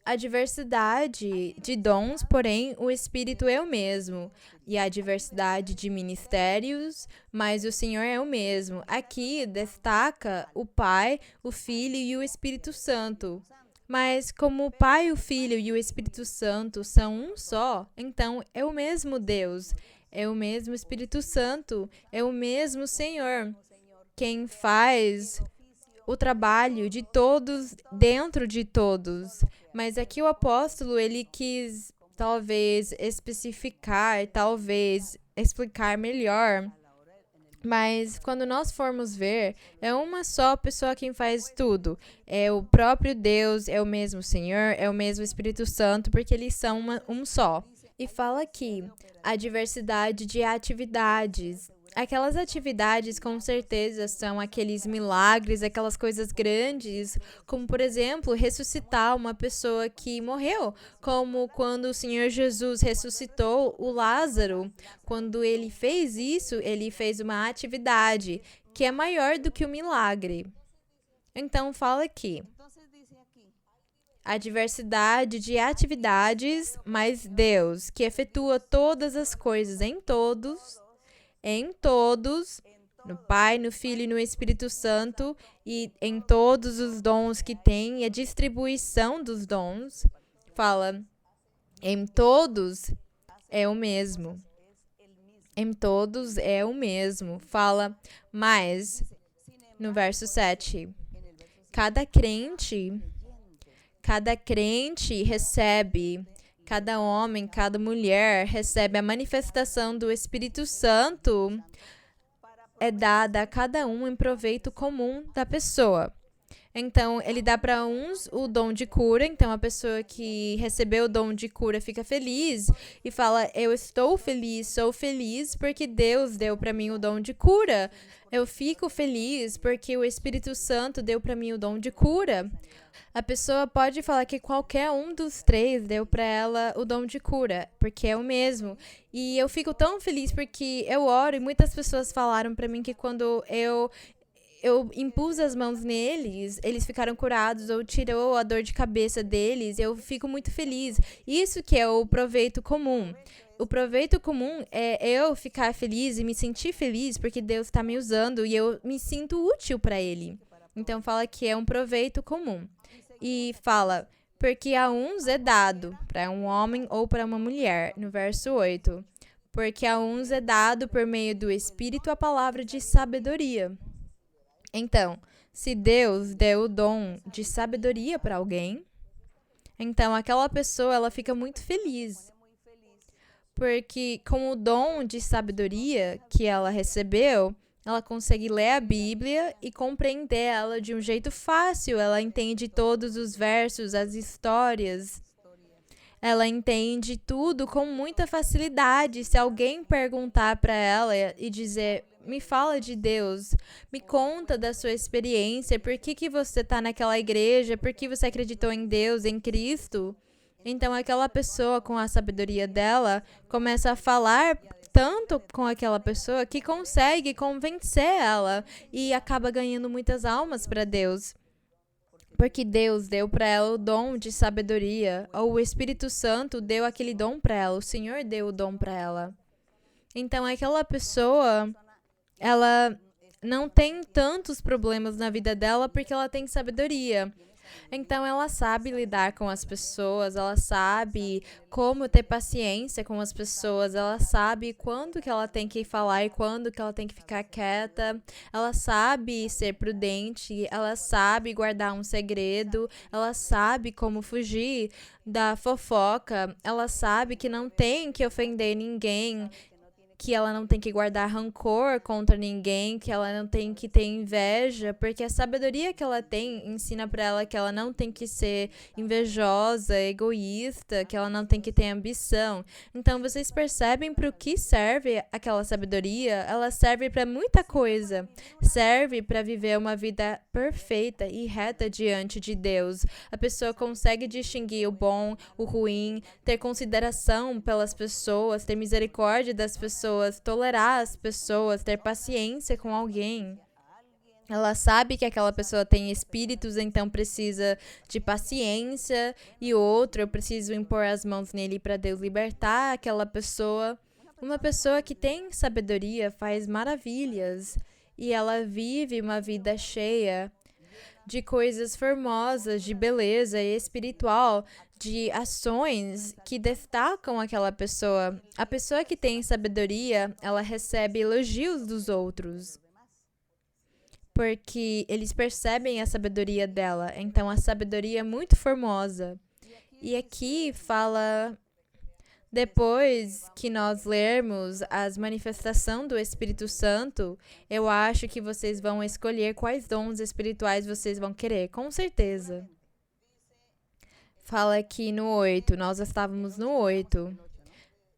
a diversidade de dons, porém, o Espírito é o mesmo. E a diversidade de ministérios, mas o Senhor é o mesmo. Aqui destaca o Pai, o Filho e o Espírito Santo. Mas como o Pai, o Filho e o Espírito Santo são um só, então é o mesmo Deus, é o mesmo Espírito Santo, é o mesmo Senhor. Quem faz o trabalho de todos dentro de todos. Mas aqui o apóstolo, ele quis talvez especificar, talvez explicar melhor. Mas quando nós formos ver, é uma só pessoa quem faz tudo. É o próprio Deus, é o mesmo Senhor, é o mesmo Espírito Santo, porque eles são um só. E fala aqui, a diversidade de atividades. Aquelas atividades, com certeza, são aqueles milagres, aquelas coisas grandes, como, por exemplo, ressuscitar uma pessoa que morreu, como quando o Senhor Jesus ressuscitou o Lázaro. Quando ele fez isso, ele fez uma atividade que é maior do que o milagre. Então, fala aqui. A diversidade de atividades, mas Deus, que efetua todas as coisas em todos, no Pai, no Filho e no Espírito Santo, e em todos os dons que tem, e a distribuição dos dons, fala, em todos é o mesmo. Em todos é o mesmo. Fala, mas, no verso 7, cada crente recebe, cada homem, cada mulher recebe a manifestação do Espírito Santo, é dada a cada um em proveito comum da pessoa. Então, ele dá para uns o dom de cura. Então, a pessoa que recebeu o dom de cura fica feliz e fala: eu estou feliz, sou feliz porque Deus deu para mim o dom de cura. Eu fico feliz porque o Espírito Santo deu para mim o dom de cura. A pessoa pode falar que qualquer um dos três deu para ela o dom de cura, porque é o mesmo. E eu fico tão feliz porque eu oro e muitas pessoas falaram para mim que quando eu impus as mãos neles, eles ficaram curados ou tirou a dor de cabeça deles. Eu fico muito feliz. Isso que é o proveito comum. O proveito comum é eu ficar feliz e me sentir feliz porque Deus está me usando e eu me sinto útil para Ele. Então fala que é um proveito comum. E fala, porque a uns é dado, para um homem ou para uma mulher, no verso 8. Porque a uns é dado por meio do Espírito a palavra de sabedoria. Então, se Deus deu o dom de sabedoria para alguém, então aquela pessoa ela fica muito feliz. Porque com o dom de sabedoria que ela recebeu, ela consegue ler a Bíblia e compreender ela de um jeito fácil. Ela entende todos os versos, as histórias. Ela entende tudo com muita facilidade. Se alguém perguntar para ela e dizer, me fala de Deus, me conta da sua experiência, por que você está naquela igreja, por que você acreditou em Deus, em Cristo? Então, aquela pessoa, com a sabedoria dela, começa a falar tanto com aquela pessoa que consegue convencer ela e acaba ganhando muitas almas para Deus. Porque Deus deu para ela o dom de sabedoria, ou o Espírito Santo deu aquele dom para ela, o Senhor deu o dom para ela. Então, aquela pessoa, ela não tem tantos problemas na vida dela porque ela tem sabedoria. Então, ela sabe lidar com as pessoas, ela sabe como ter paciência com as pessoas, ela sabe quando que ela tem que falar e quando que ela tem que ficar quieta, ela sabe ser prudente, ela sabe guardar um segredo, ela sabe como fugir da fofoca, ela sabe que não tem que ofender ninguém, que ela não tem que guardar rancor contra ninguém, que ela não tem que ter inveja, porque a sabedoria que ela tem ensina para ela que ela não tem que ser invejosa, egoísta, que ela não tem que ter ambição. Então, vocês percebem para o que serve aquela sabedoria? Ela serve para muita coisa. Serve para viver uma vida perfeita e reta diante de Deus. A pessoa consegue distinguir o bom, o ruim, ter consideração pelas pessoas, ter misericórdia das pessoas, tolerar as pessoas, ter paciência com alguém. Ela sabe que aquela pessoa tem espíritos, então precisa de paciência, e outro, eu preciso impor as mãos nele para Deus libertar aquela pessoa. Uma pessoa que tem sabedoria faz maravilhas, e ela vive uma vida cheia de coisas formosas, de beleza espiritual, de ações que destacam aquela pessoa. A pessoa que tem sabedoria, ela recebe elogios dos outros, porque eles percebem a sabedoria dela. Então, a sabedoria é muito formosa. E aqui fala, depois que nós lermos as manifestações do Espírito Santo, eu acho que vocês vão escolher quais dons espirituais vocês vão querer, com certeza. Fala aqui no 8, nós estávamos no 8.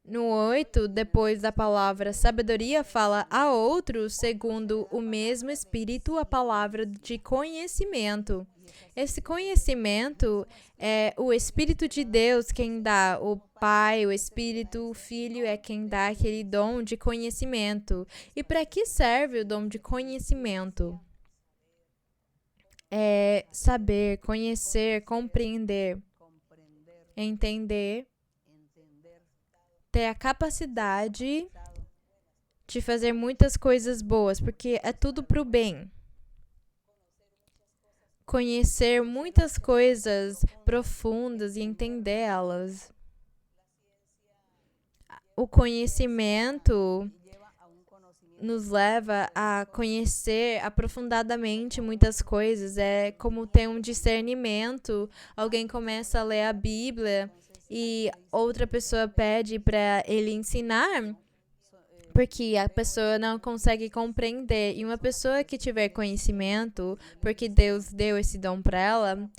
No 8, depois da palavra sabedoria, fala a outro, segundo o mesmo Espírito, a palavra de conhecimento. Esse conhecimento é o Espírito de Deus quem dá, o Pai, o Espírito, o Filho é quem dá aquele dom de conhecimento. E para que serve o dom de conhecimento? É saber, conhecer, compreender, entender, ter a capacidade de fazer muitas coisas boas, porque é tudo para o bem. Conhecer muitas coisas profundas e entendê-las. O conhecimento nos leva a conhecer aprofundadamente muitas coisas. É como ter um discernimento. Alguém começa a ler a Bíblia e outra pessoa pede para ele ensinar. Porque a pessoa não consegue compreender. E uma pessoa que tiver conhecimento, porque Deus deu esse dom para ela,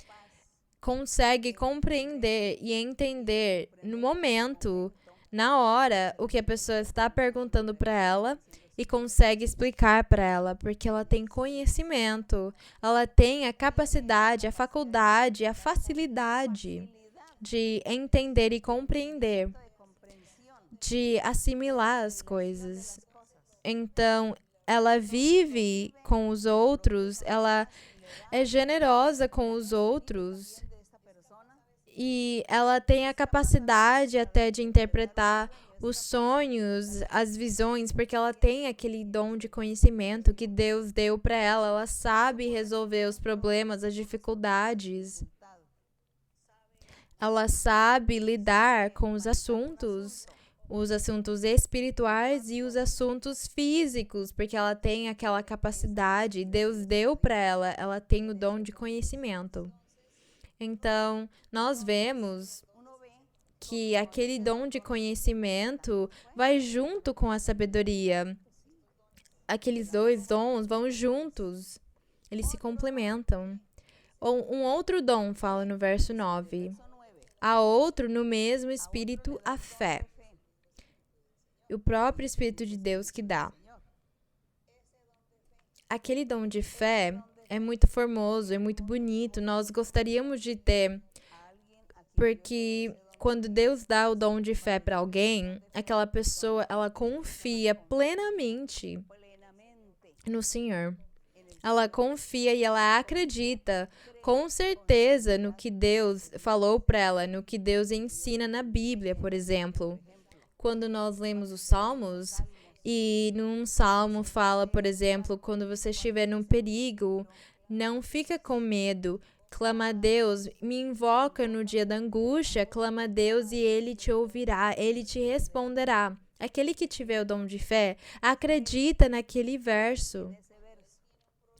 consegue compreender e entender no momento, na hora, o que a pessoa está perguntando para ela e consegue explicar para ela, porque ela tem conhecimento, ela tem a capacidade, a faculdade, a facilidade de entender e compreender, de assimilar as coisas. Então, ela vive com os outros, ela é generosa com os outros e ela tem a capacidade até de interpretar os sonhos, as visões, porque ela tem aquele dom de conhecimento que Deus deu para ela. Ela sabe resolver os problemas, as dificuldades. Ela sabe lidar com os assuntos espirituais e os assuntos físicos, porque ela tem aquela capacidade. Deus deu para ela, ela tem o dom de conhecimento. Então, nós vemos que aquele dom de conhecimento vai junto com a sabedoria. Aqueles dois dons vão juntos. Eles se complementam. Um outro dom fala no verso 9. Há outro no mesmo Espírito, a fé. O próprio Espírito de Deus que dá. Aquele dom de fé é muito formoso, é muito bonito. Nós gostaríamos de ter, porque quando Deus dá o dom de fé para alguém, aquela pessoa, ela confia plenamente no Senhor. Ela confia e ela acredita com certeza no que Deus falou para ela, no que Deus ensina na Bíblia, por exemplo. Quando nós lemos os Salmos, e num salmo fala, por exemplo, quando você estiver num perigo, não fica com medo, clama a Deus, me invoca no dia da angústia, clama a Deus e Ele te ouvirá, Ele te responderá. Aquele que tiver o dom de fé, acredita naquele verso.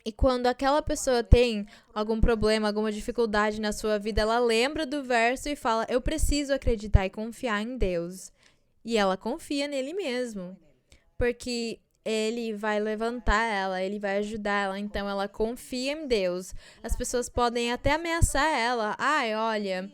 E quando aquela pessoa tem algum problema, alguma dificuldade na sua vida, ela lembra do verso e fala, eu preciso acreditar e confiar em Deus. E ela confia nele mesmo, porque ele vai levantar ela, ele vai ajudar ela, então ela confia em Deus. As pessoas podem até ameaçar ela. Ai, olha,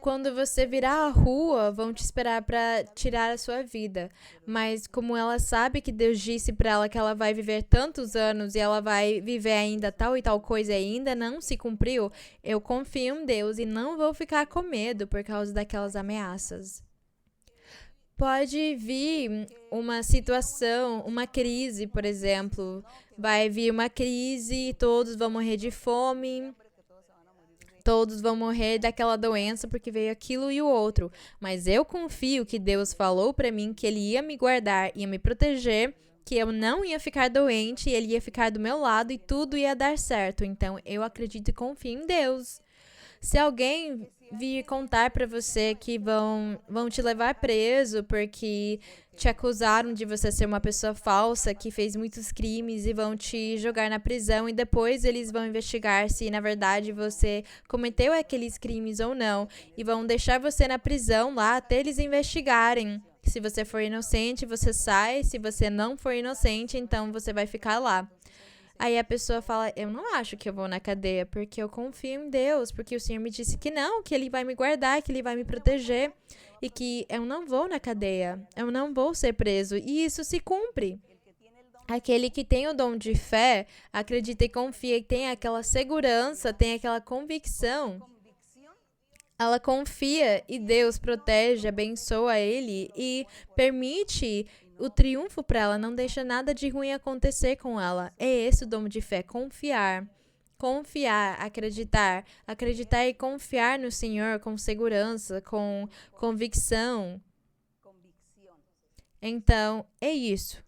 quando você virar a rua, vão te esperar para tirar a sua vida. Mas como ela sabe que Deus disse para ela que ela vai viver tantos anos e ela vai viver ainda tal e tal coisa e ainda não se cumpriu, eu confio em Deus e não vou ficar com medo por causa daquelas ameaças. Pode vir uma situação, uma crise, por exemplo. Vai vir uma crise e todos vão morrer de fome. Todos vão morrer daquela doença porque veio aquilo e o outro. Mas eu confio que Deus falou para mim que Ele ia me guardar, ia me proteger, que eu não ia ficar doente, Ele ia ficar do meu lado e tudo ia dar certo. Então, eu acredito e confio em Deus. Se alguém vir contar para você que vão te levar preso porque te acusaram de você ser uma pessoa falsa, que fez muitos crimes e vão te jogar na prisão e depois eles vão investigar se na verdade você cometeu aqueles crimes ou não e vão deixar você na prisão lá até eles investigarem. Se você for inocente, você sai. Se você não for inocente, então você vai ficar lá. Aí a pessoa fala, eu não acho que eu vou na cadeia, porque eu confio em Deus, porque o Senhor me disse que não, que Ele vai me guardar, que Ele vai me proteger, e que eu não vou na cadeia, eu não vou ser preso, e isso se cumpre. Aquele que tem o dom de fé, acredita e confia, e tem aquela segurança, tem aquela convicção, ela confia e Deus protege, abençoa ele e permite o triunfo para ela, não deixa nada de ruim acontecer com ela. É esse o dom de fé, confiar. Confiar, acreditar e confiar no Senhor com segurança, com convicção. Então, é isso.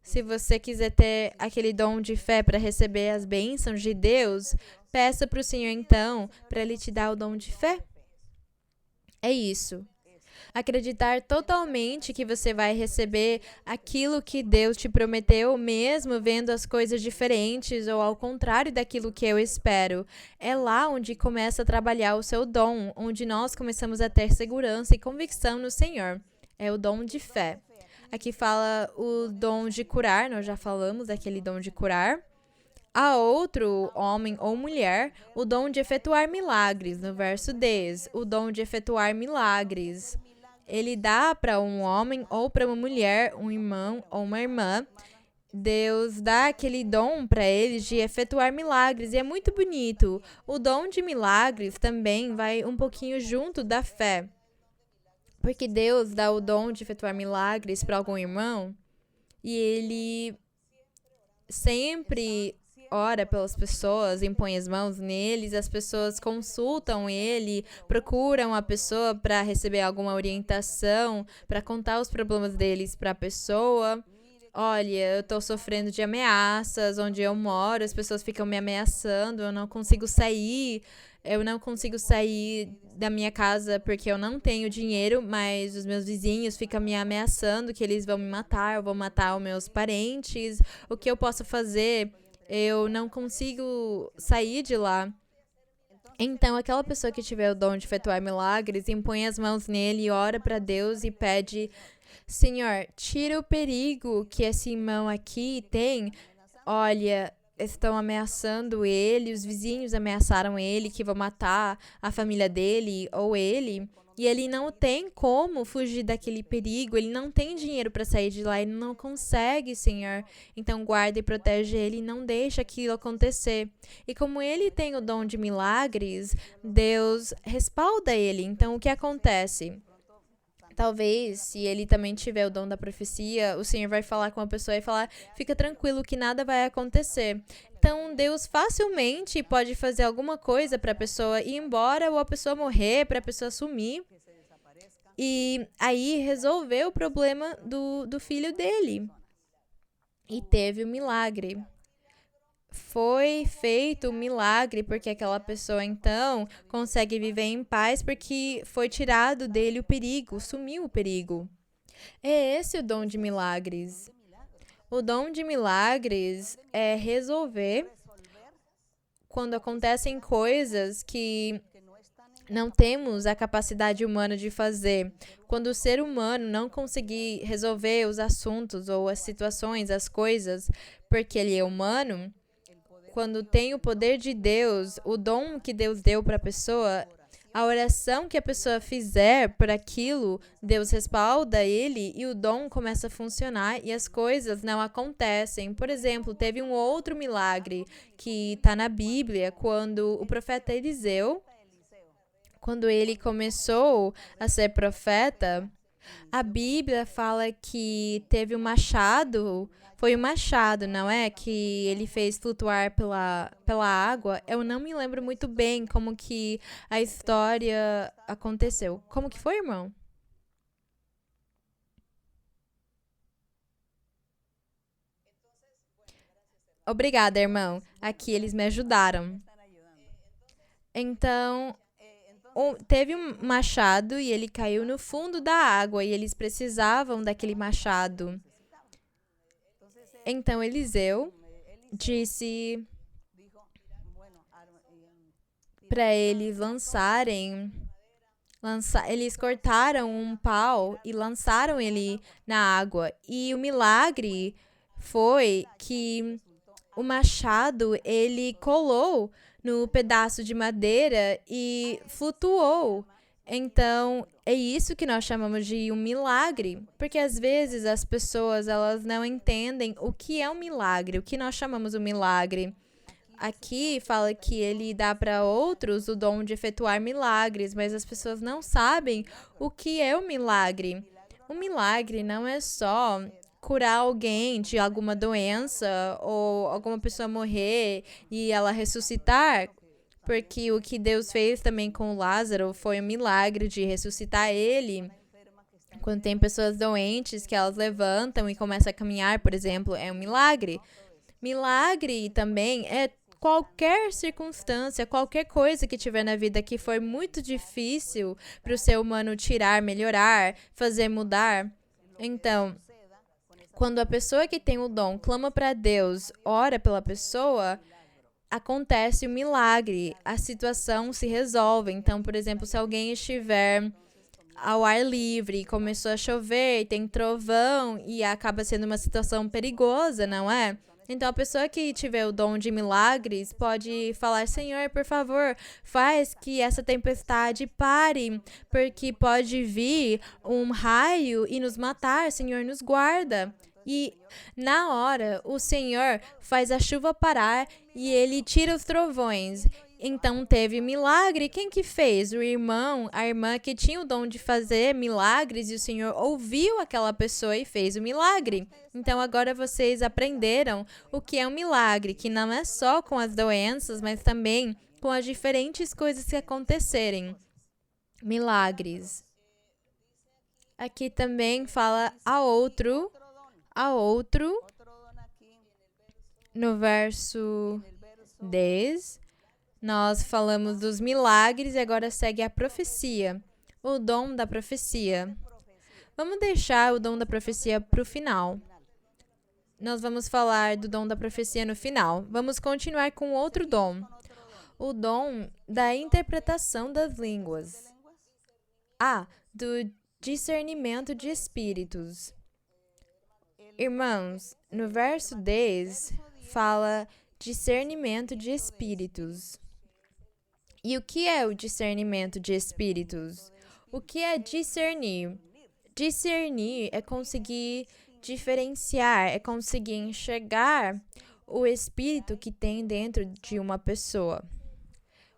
Se você quiser ter aquele dom de fé para receber as bênçãos de Deus, peça para o Senhor então, para Ele te dar o dom de fé. É isso. Acreditar totalmente que você vai receber aquilo que Deus te prometeu, mesmo vendo as coisas diferentes ou ao contrário daquilo que eu espero. É lá onde começa a trabalhar o seu dom, onde nós começamos a ter segurança e convicção no Senhor. É o dom de fé. Aqui fala o dom de curar, nós já falamos daquele dom de curar. A outro, homem ou mulher, o dom de efetuar milagres, no verso 10, o dom de efetuar milagres. Ele dá para um homem ou para uma mulher, um irmão ou uma irmã. Deus dá aquele dom para eles de efetuar milagres, e é muito bonito. O dom de milagres também vai um pouquinho junto da fé. Porque Deus dá o dom de efetuar milagres para algum irmão, e ele sempre ora pelas pessoas, impõe as mãos neles, as pessoas consultam ele, procuram a pessoa para receber alguma orientação, para contar os problemas deles para a pessoa. Olha, eu tô sofrendo de ameaças onde eu moro, as pessoas ficam me ameaçando, eu não consigo sair da minha casa porque eu não tenho dinheiro, mas os meus vizinhos ficam me ameaçando que eles vão me matar, eu vou matar os meus parentes. O que eu posso fazer? Eu não consigo sair de lá. Então, aquela pessoa que tiver o dom de efetuar milagres, impõe as mãos nele, ora para Deus e pede: Senhor, tira o perigo que esse irmão aqui tem. Olha, estão ameaçando ele, os vizinhos ameaçaram ele que vão matar a família dele ou ele. E ele não tem como fugir daquele perigo, ele não tem dinheiro para sair de lá, ele não consegue, Senhor. Então guarda e protege ele e não deixa aquilo acontecer. E como ele tem o dom de milagres, Deus respalda ele. Então o que acontece? Talvez, se ele também tiver o dom da profecia, o Senhor vai falar com a pessoa e falar: fica tranquilo que nada vai acontecer. Então, Deus facilmente pode fazer alguma coisa para a pessoa ir embora ou a pessoa morrer, para a pessoa sumir. E aí resolver o problema do filho dele. E teve o milagre. Foi feito um milagre porque aquela pessoa então consegue viver em paz porque foi tirado dele o perigo, sumiu o perigo. É esse o dom de milagres. O dom de milagres é resolver quando acontecem coisas que não temos a capacidade humana de fazer. Quando o ser humano não conseguir resolver os assuntos ou as situações, as coisas, porque ele é humano. Quando tem o poder de Deus, o dom que Deus deu para a pessoa, a oração que a pessoa fizer por aquilo, Deus respalda ele e o dom começa a funcionar e as coisas não acontecem. Por exemplo, teve um outro milagre que está na Bíblia, quando o profeta Eliseu, quando ele começou a ser profeta, a Bíblia fala que teve um machado. Foi o machado, não é? Que ele fez flutuar pela água. Eu não me lembro muito bem como que a história aconteceu. Como que foi, irmão? Obrigada, irmão. Aqui eles me ajudaram. Então, teve um machado e ele caiu no fundo da água e eles precisavam daquele machado. Então Eliseu disse para eles lançarem. Eles cortaram um pau e lançaram ele na água. E o milagre foi que o machado ele colou no pedaço de madeira e flutuou. Então, é isso que nós chamamos de um milagre, porque às vezes as pessoas elas não entendem o que é um milagre, o que nós chamamos de um milagre. Aqui fala que ele dá para outros o dom de efetuar milagres, mas as pessoas não sabem o que é um milagre. Um milagre não é só curar alguém de alguma doença ou alguma pessoa morrer e ela ressuscitar, porque o que Deus fez também com Lázaro foi um milagre de ressuscitar ele. Quando tem pessoas doentes que elas levantam e começam a caminhar, por exemplo, é um milagre. Milagre também é qualquer circunstância, qualquer coisa que tiver na vida que foi muito difícil para o ser humano tirar, melhorar, fazer mudar. Então, quando a pessoa que tem o dom clama para Deus, ora pela pessoa, acontece um milagre, a situação se resolve. Então, por exemplo, se alguém estiver ao ar livre, começou a chover, tem trovão e acaba sendo uma situação perigosa, não é? Então, a pessoa que tiver o dom de milagres pode falar: Senhor, por favor, faz que essa tempestade pare, porque pode vir um raio e nos matar. Senhor, nos guarda. E na hora, o Senhor faz a chuva parar e ele tira os trovões. Então teve milagre. Quem que fez? O irmão, a irmã que tinha o dom de fazer milagres, e o Senhor ouviu aquela pessoa e fez o milagre. Então agora vocês aprenderam o que é um milagre, que não é só com as doenças, mas também com as diferentes coisas que acontecerem. Milagres. Aqui também fala a outro, no verso 10. Nós falamos dos milagres e agora segue a profecia, o dom da profecia. Vamos deixar o dom da profecia para o final. Nós vamos falar do dom da profecia no final. Vamos continuar com outro dom, o dom da interpretação das línguas. Do discernimento de espíritos. Irmãos, no verso 10 fala discernimento de espíritos. E o que é o discernimento de espíritos? O que é discernir? Discernir é conseguir diferenciar, é conseguir enxergar o espírito que tem dentro de uma pessoa.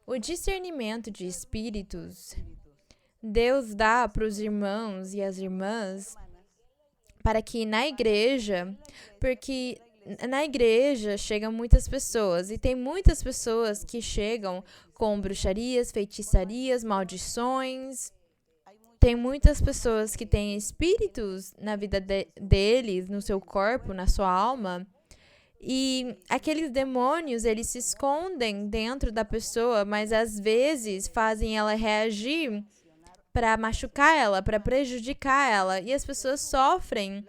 O discernimento de espíritos, Deus dá para os irmãos e as irmãs para que na igreja, porque na igreja chegam muitas pessoas e tem muitas pessoas que chegam com bruxarias, feitiçarias, maldições. Tem muitas pessoas que têm espíritos na vida deles, no seu corpo, na sua alma. E aqueles demônios, eles se escondem dentro da pessoa, mas às vezes fazem ela reagir para machucar ela, para prejudicar ela. E as pessoas sofrem.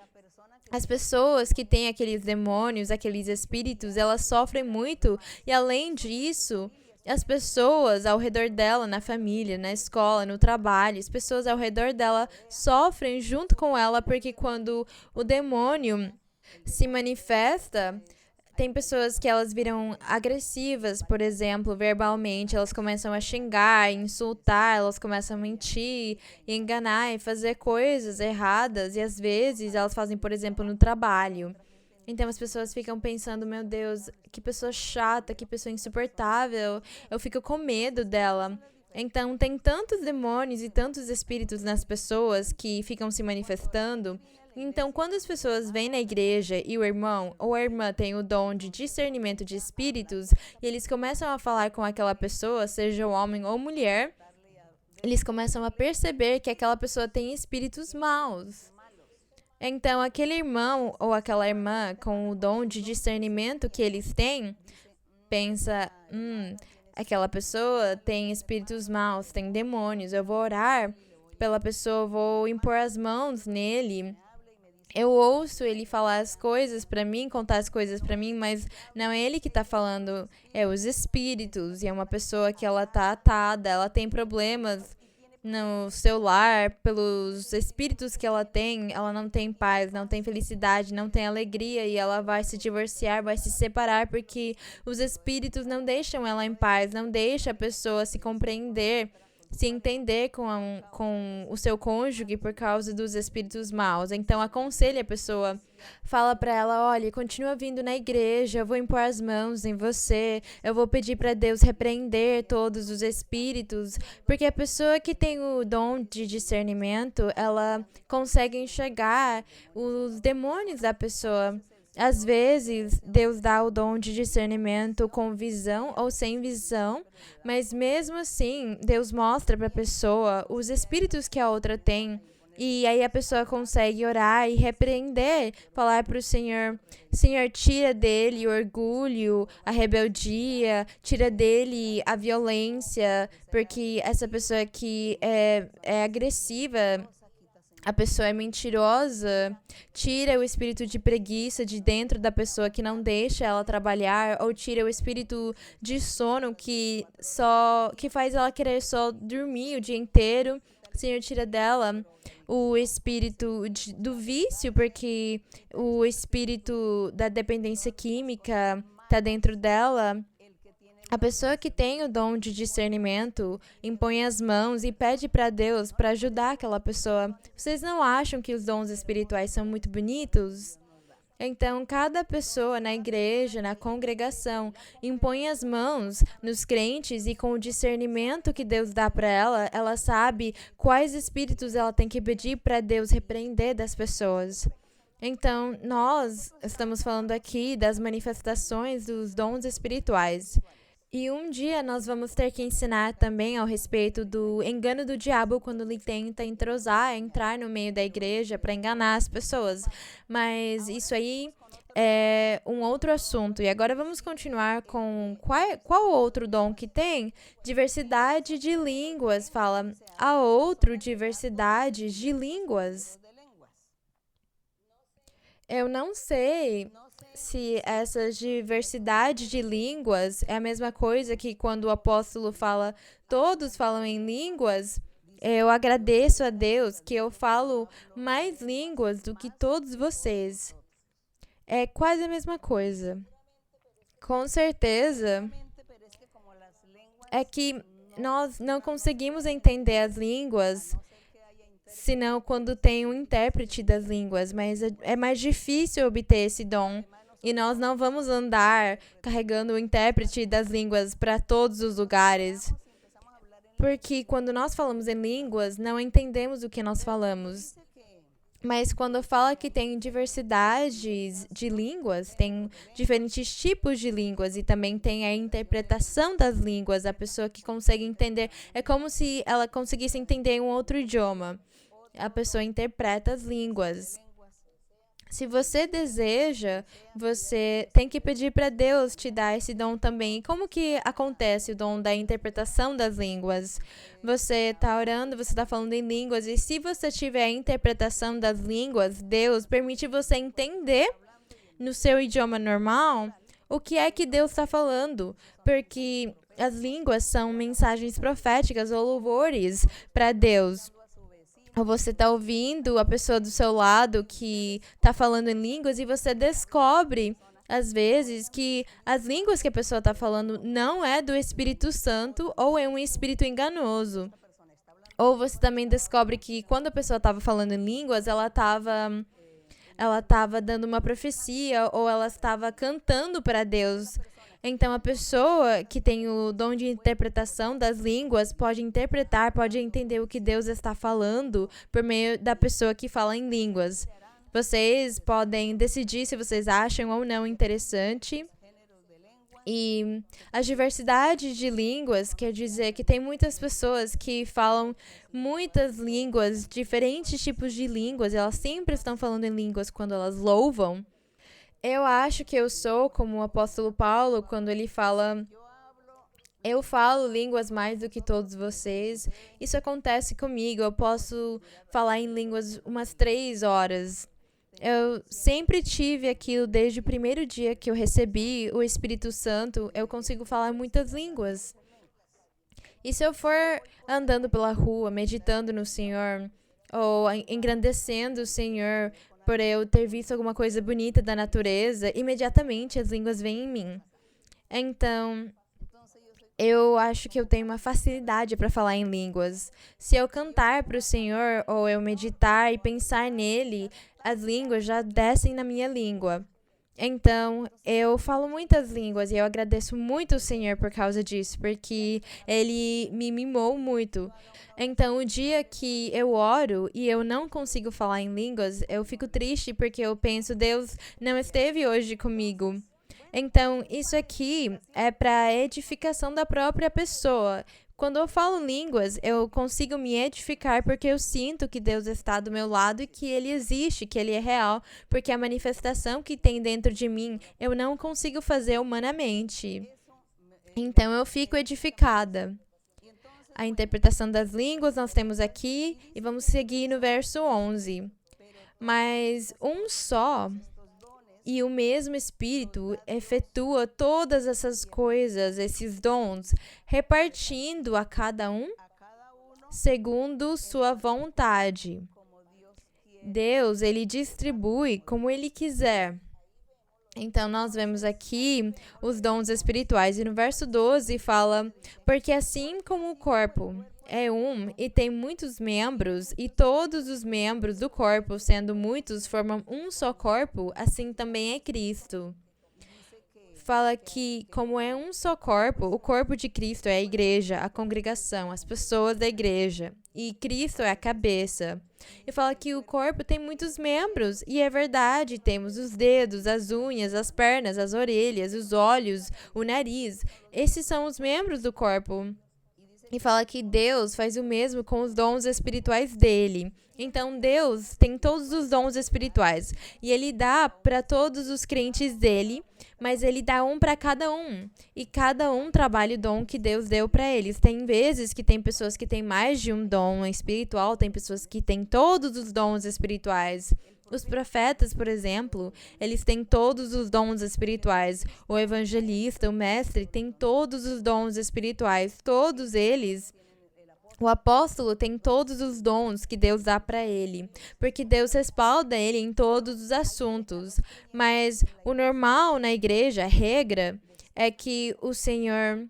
As pessoas que têm aqueles demônios, aqueles espíritos, elas sofrem muito. E além disso, as pessoas ao redor dela, na família, na escola, no trabalho, as pessoas ao redor dela sofrem junto com ela, porque quando o demônio se manifesta, tem pessoas que elas viram agressivas, por exemplo, verbalmente, elas começam a xingar, insultar, elas começam a mentir, enganar e fazer coisas erradas, e às vezes elas fazem, por exemplo, no trabalho. Então as pessoas ficam pensando: meu Deus, que pessoa chata, que pessoa insuportável, eu fico com medo dela. Então tem tantos demônios e tantos espíritos nas pessoas que ficam se manifestando. Então, quando as pessoas vêm na igreja e o irmão ou a irmã tem o dom de discernimento de espíritos e eles começam a falar com aquela pessoa, seja homem ou mulher, eles começam a perceber que aquela pessoa tem espíritos maus. Então, aquele irmão ou aquela irmã com o dom de discernimento que eles têm, pensa: aquela pessoa tem espíritos maus, tem demônios, eu vou orar pela pessoa, vou impor as mãos nele. Eu ouço ele falar as coisas pra mim, contar as coisas pra mim, mas não é ele que tá falando, é os espíritos. E é uma pessoa que ela tá atada, ela tem problemas no seu lar, pelos espíritos que ela não tem paz, não tem felicidade, não tem alegria, e ela vai se divorciar, vai se separar, porque os espíritos não deixam ela em paz, não deixa a pessoa se compreender, se entender com o seu cônjuge por causa dos espíritos maus. Então, aconselha a pessoa, fala pra ela: olha, continua vindo na igreja, eu vou impor as mãos em você, eu vou pedir pra Deus repreender todos os espíritos, porque a pessoa que tem o dom de discernimento, ela consegue enxergar os demônios da pessoa. Às vezes, Deus dá o dom de discernimento com visão ou sem visão, mas mesmo assim, Deus mostra para a pessoa os espíritos que a outra tem. E aí a pessoa consegue orar e repreender, falar para o Senhor: Senhor, tira dele o orgulho, a rebeldia, tira dele a violência, porque essa pessoa que é agressiva, a pessoa é mentirosa, tira o espírito de preguiça de dentro da pessoa que não deixa ela trabalhar, ou tira o espírito de sono que faz ela querer só dormir o dia inteiro. O Senhor tira dela o espírito do vício, porque o espírito da dependência química está dentro dela. A pessoa que tem o dom de discernimento impõe as mãos e pede para Deus para ajudar aquela pessoa. Vocês não acham que os dons espirituais são muito bonitos? Então, cada pessoa na igreja, na congregação, impõe as mãos nos crentes e com o discernimento que Deus dá para ela, ela sabe quais espíritos ela tem que pedir para Deus repreender das pessoas. Então, nós estamos falando aqui das manifestações dos dons espirituais. E um dia nós vamos ter que ensinar também ao respeito do engano do diabo quando ele tenta entrar no meio da igreja para enganar as pessoas. Mas isso aí é um outro assunto. E agora vamos continuar com qual outro dom que tem? Diversidade de línguas. Fala, há outro diversidade de línguas. Eu não sei se essa diversidade de línguas é a mesma coisa que quando o apóstolo fala, todos falam em línguas. Eu agradeço a Deus que eu falo mais línguas do que todos vocês. É quase a mesma coisa. Com certeza, é que nós não conseguimos entender as línguas senão quando tem um intérprete das línguas, mas é mais difícil obter esse dom. E nós não vamos andar carregando o intérprete das línguas para todos os lugares. Porque quando nós falamos em línguas, não entendemos o que nós falamos. Mas quando fala que tem diversidades de línguas, tem diferentes tipos de línguas e também tem a interpretação das línguas, a pessoa que consegue entender. É como se ela conseguisse entender um outro idioma. A pessoa interpreta as línguas. Se você deseja, você tem que pedir para Deus te dar esse dom também. E como que acontece o dom da interpretação das línguas? Você está orando, você está falando em línguas, e se você tiver a interpretação das línguas, Deus permite você entender no seu idioma normal o que é que Deus está falando. Porque as línguas são mensagens proféticas ou louvores para Deus. Ou você está ouvindo a pessoa do seu lado que está falando em línguas e você descobre, às vezes, que as línguas que a pessoa está falando não é do Espírito Santo ou é um espírito enganoso. Ou você também descobre que quando a pessoa estava falando em línguas, ela estava dando uma profecia ou ela estava cantando para Deus. Então, a pessoa que tem o dom de interpretação das línguas pode interpretar, pode entender o que Deus está falando por meio da pessoa que fala em línguas. Vocês podem decidir se vocês acham ou não interessante. E a diversidade de línguas quer dizer que tem muitas pessoas que falam muitas línguas, diferentes tipos de línguas, e elas sempre estão falando em línguas quando elas louvam. Eu acho que eu sou como o apóstolo Paulo, quando ele fala, eu falo línguas mais do que todos vocês. Isso acontece comigo, eu posso falar em línguas umas 3 horas. Eu sempre tive aquilo desde o primeiro dia que eu recebi o Espírito Santo, eu consigo falar muitas línguas. E se eu for andando pela rua, meditando no Senhor, ou engrandecendo o Senhor, por eu ter visto alguma coisa bonita da natureza, imediatamente as línguas vêm em mim. Então, eu acho que eu tenho uma facilidade para falar em línguas. Se eu cantar para o Senhor, ou eu meditar e pensar nele, as línguas já descem na minha língua. Então, eu falo muitas línguas e eu agradeço muito o Senhor por causa disso, porque Ele me mimou muito. Então, o dia que eu oro e eu não consigo falar em línguas, eu fico triste porque eu penso, Deus não esteve hoje comigo. Então, isso aqui é para a edificação da própria pessoa. Quando eu falo línguas, eu consigo me edificar porque eu sinto que Deus está do meu lado e que Ele existe, que Ele é real, porque a manifestação que tem dentro de mim, eu não consigo fazer humanamente. Então, eu fico edificada. A interpretação das línguas nós temos aqui e vamos seguir no verso 11. Mas um só e o mesmo Espírito efetua todas essas coisas, esses dons, repartindo a cada um segundo sua vontade. Deus, ele distribui como ele quiser. Então, nós vemos aqui os dons espirituais. E no verso 12 fala: porque assim como o corpo é um e tem muitos membros, e todos os membros do corpo, sendo muitos, formam um só corpo, assim também é Cristo. Fala que, como é um só corpo, o corpo de Cristo é a igreja, a congregação, as pessoas da igreja. E Cristo é a cabeça. E fala que o corpo tem muitos membros. E é verdade, temos os dedos, as unhas, as pernas, as orelhas, os olhos, o nariz. Esses são os membros do corpo. E fala que Deus faz o mesmo com os dons espirituais dele. Então, Deus tem todos os dons espirituais. E ele dá para todos os crentes dele, mas ele dá um para cada um. E cada um trabalha o dom que Deus deu para eles. Tem vezes que tem pessoas que têm mais de um dom espiritual, tem pessoas que têm todos os dons espirituais. Os profetas, por exemplo, eles têm todos os dons espirituais. O evangelista, o mestre, tem todos os dons espirituais. Todos eles. O apóstolo tem todos os dons que Deus dá para ele, porque Deus respalda ele em todos os assuntos. Mas o normal na igreja, a regra, é que o Senhor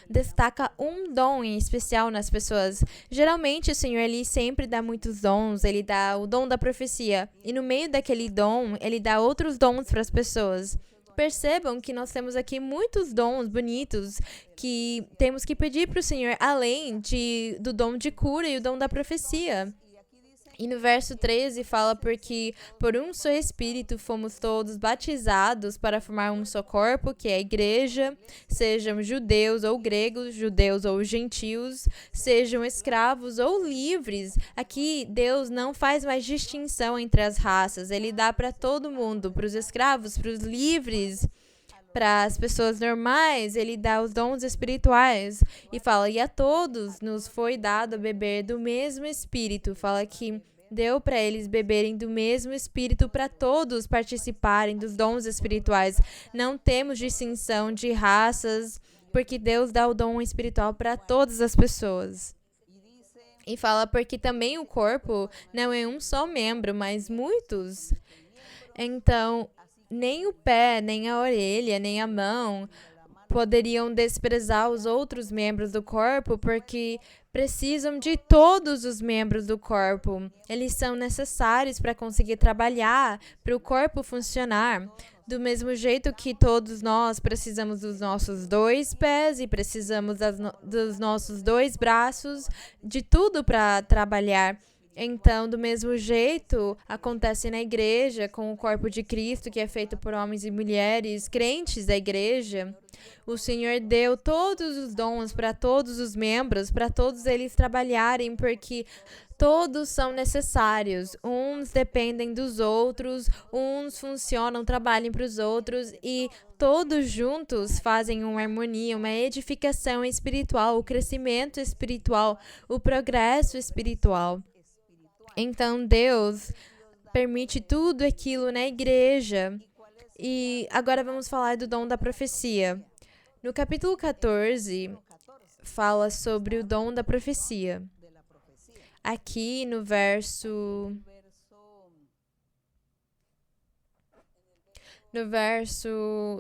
destaca um dom em especial nas pessoas. Geralmente o Senhor ele sempre dá muitos dons, ele dá o dom da profecia e no meio daquele dom ele dá outros dons para as pessoas. Percebam que nós temos aqui muitos dons bonitos que temos que pedir para o Senhor, além do dom de cura e o dom da profecia. E no verso 13 fala: porque por um só Espírito fomos todos batizados para formar um só corpo, que é a igreja, sejam judeus ou gregos, judeus ou gentios, sejam escravos ou livres. Aqui Deus não faz mais distinção entre as raças, ele dá para todo mundo, para os escravos, para os livres, para as pessoas normais, ele dá os dons espirituais. E fala: e a todos nos foi dado beber do mesmo Espírito. Fala que deu para eles beberem do mesmo Espírito, para todos participarem dos dons espirituais. Não temos distinção de raças, porque Deus dá o dom espiritual para todas as pessoas. E fala: porque também o corpo não é um só membro, mas muitos. Então, nem o pé, nem a orelha, nem a mão poderiam desprezar os outros membros do corpo, porque precisam de todos os membros do corpo. Eles são necessários para conseguir trabalhar, para o corpo funcionar. Do mesmo jeito que todos nós precisamos dos nossos 2 pés e precisamos dos nossos 2 braços, de tudo para trabalhar. Então, do mesmo jeito, acontece na igreja, com o corpo de Cristo, que é feito por homens e mulheres, crentes da igreja. O Senhor deu todos os dons para todos os membros, para todos eles trabalharem, porque todos são necessários. Uns dependem dos outros, uns funcionam, trabalham para os outros, e todos juntos fazem uma harmonia, uma edificação espiritual, o crescimento espiritual, o progresso espiritual. Então, Deus permite tudo aquilo na igreja. E agora vamos falar do dom da profecia. No capítulo 14, fala sobre o dom da profecia. Aqui no verso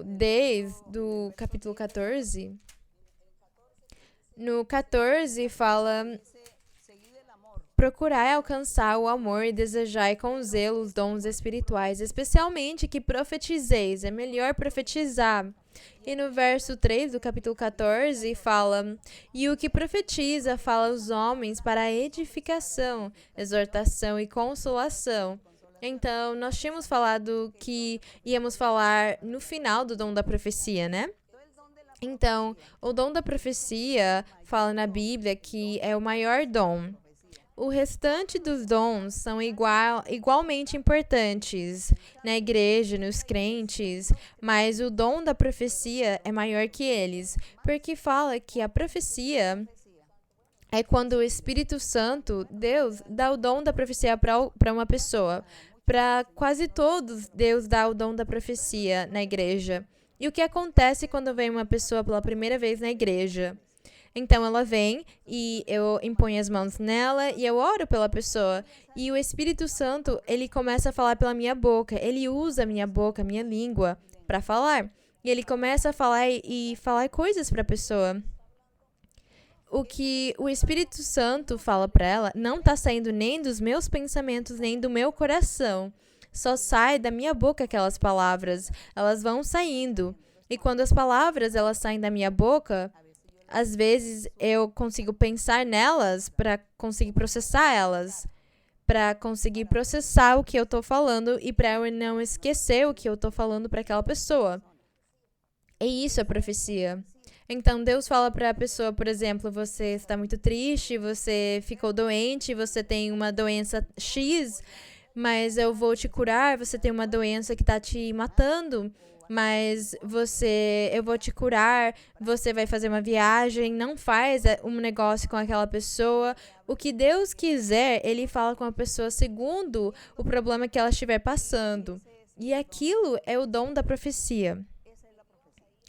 10 do capítulo 14, no 14 fala: procurai alcançar o amor e desejai com zelo os dons espirituais, especialmente que profetizeis. É melhor profetizar. E no verso 3 do capítulo 14 fala: e o que profetiza fala aos homens para a edificação, exortação e consolação. Então, nós tínhamos falado que íamos falar no final do dom da profecia, né? Então, o dom da profecia fala na Bíblia que é o maior dom. O restante dos dons são igualmente importantes na igreja, nos crentes, mas o dom da profecia é maior que eles, porque fala que a profecia é quando o Espírito Santo, Deus, dá o dom da profecia para uma pessoa. Para quase todos, Deus dá o dom da profecia na igreja. E o que acontece quando vem uma pessoa pela primeira vez na igreja? Então ela vem e eu imponho as mãos nela e eu oro pela pessoa. E o Espírito Santo, ele começa a falar pela minha boca. Ele usa a minha boca, a minha língua, para falar. E ele começa a falar e falar coisas para a pessoa. O que o Espírito Santo fala para ela não está saindo nem dos meus pensamentos, nem do meu coração. Só sai da minha boca aquelas palavras. Elas vão saindo. E quando as palavras elas saem da minha boca, às vezes eu consigo pensar nelas para conseguir processar elas. Para conseguir processar o que eu estou falando e para eu não esquecer o que eu estou falando para aquela pessoa. E isso é profecia. Então, Deus fala para a pessoa, por exemplo, você está muito triste, você ficou doente, você tem uma doença X, mas eu vou te curar, você tem uma doença que está te matando, mas eu vou te curar, você vai fazer uma viagem, não faz um negócio com aquela pessoa. O que Deus quiser, Ele fala com a pessoa segundo o problema que ela estiver passando. E aquilo é o dom da profecia.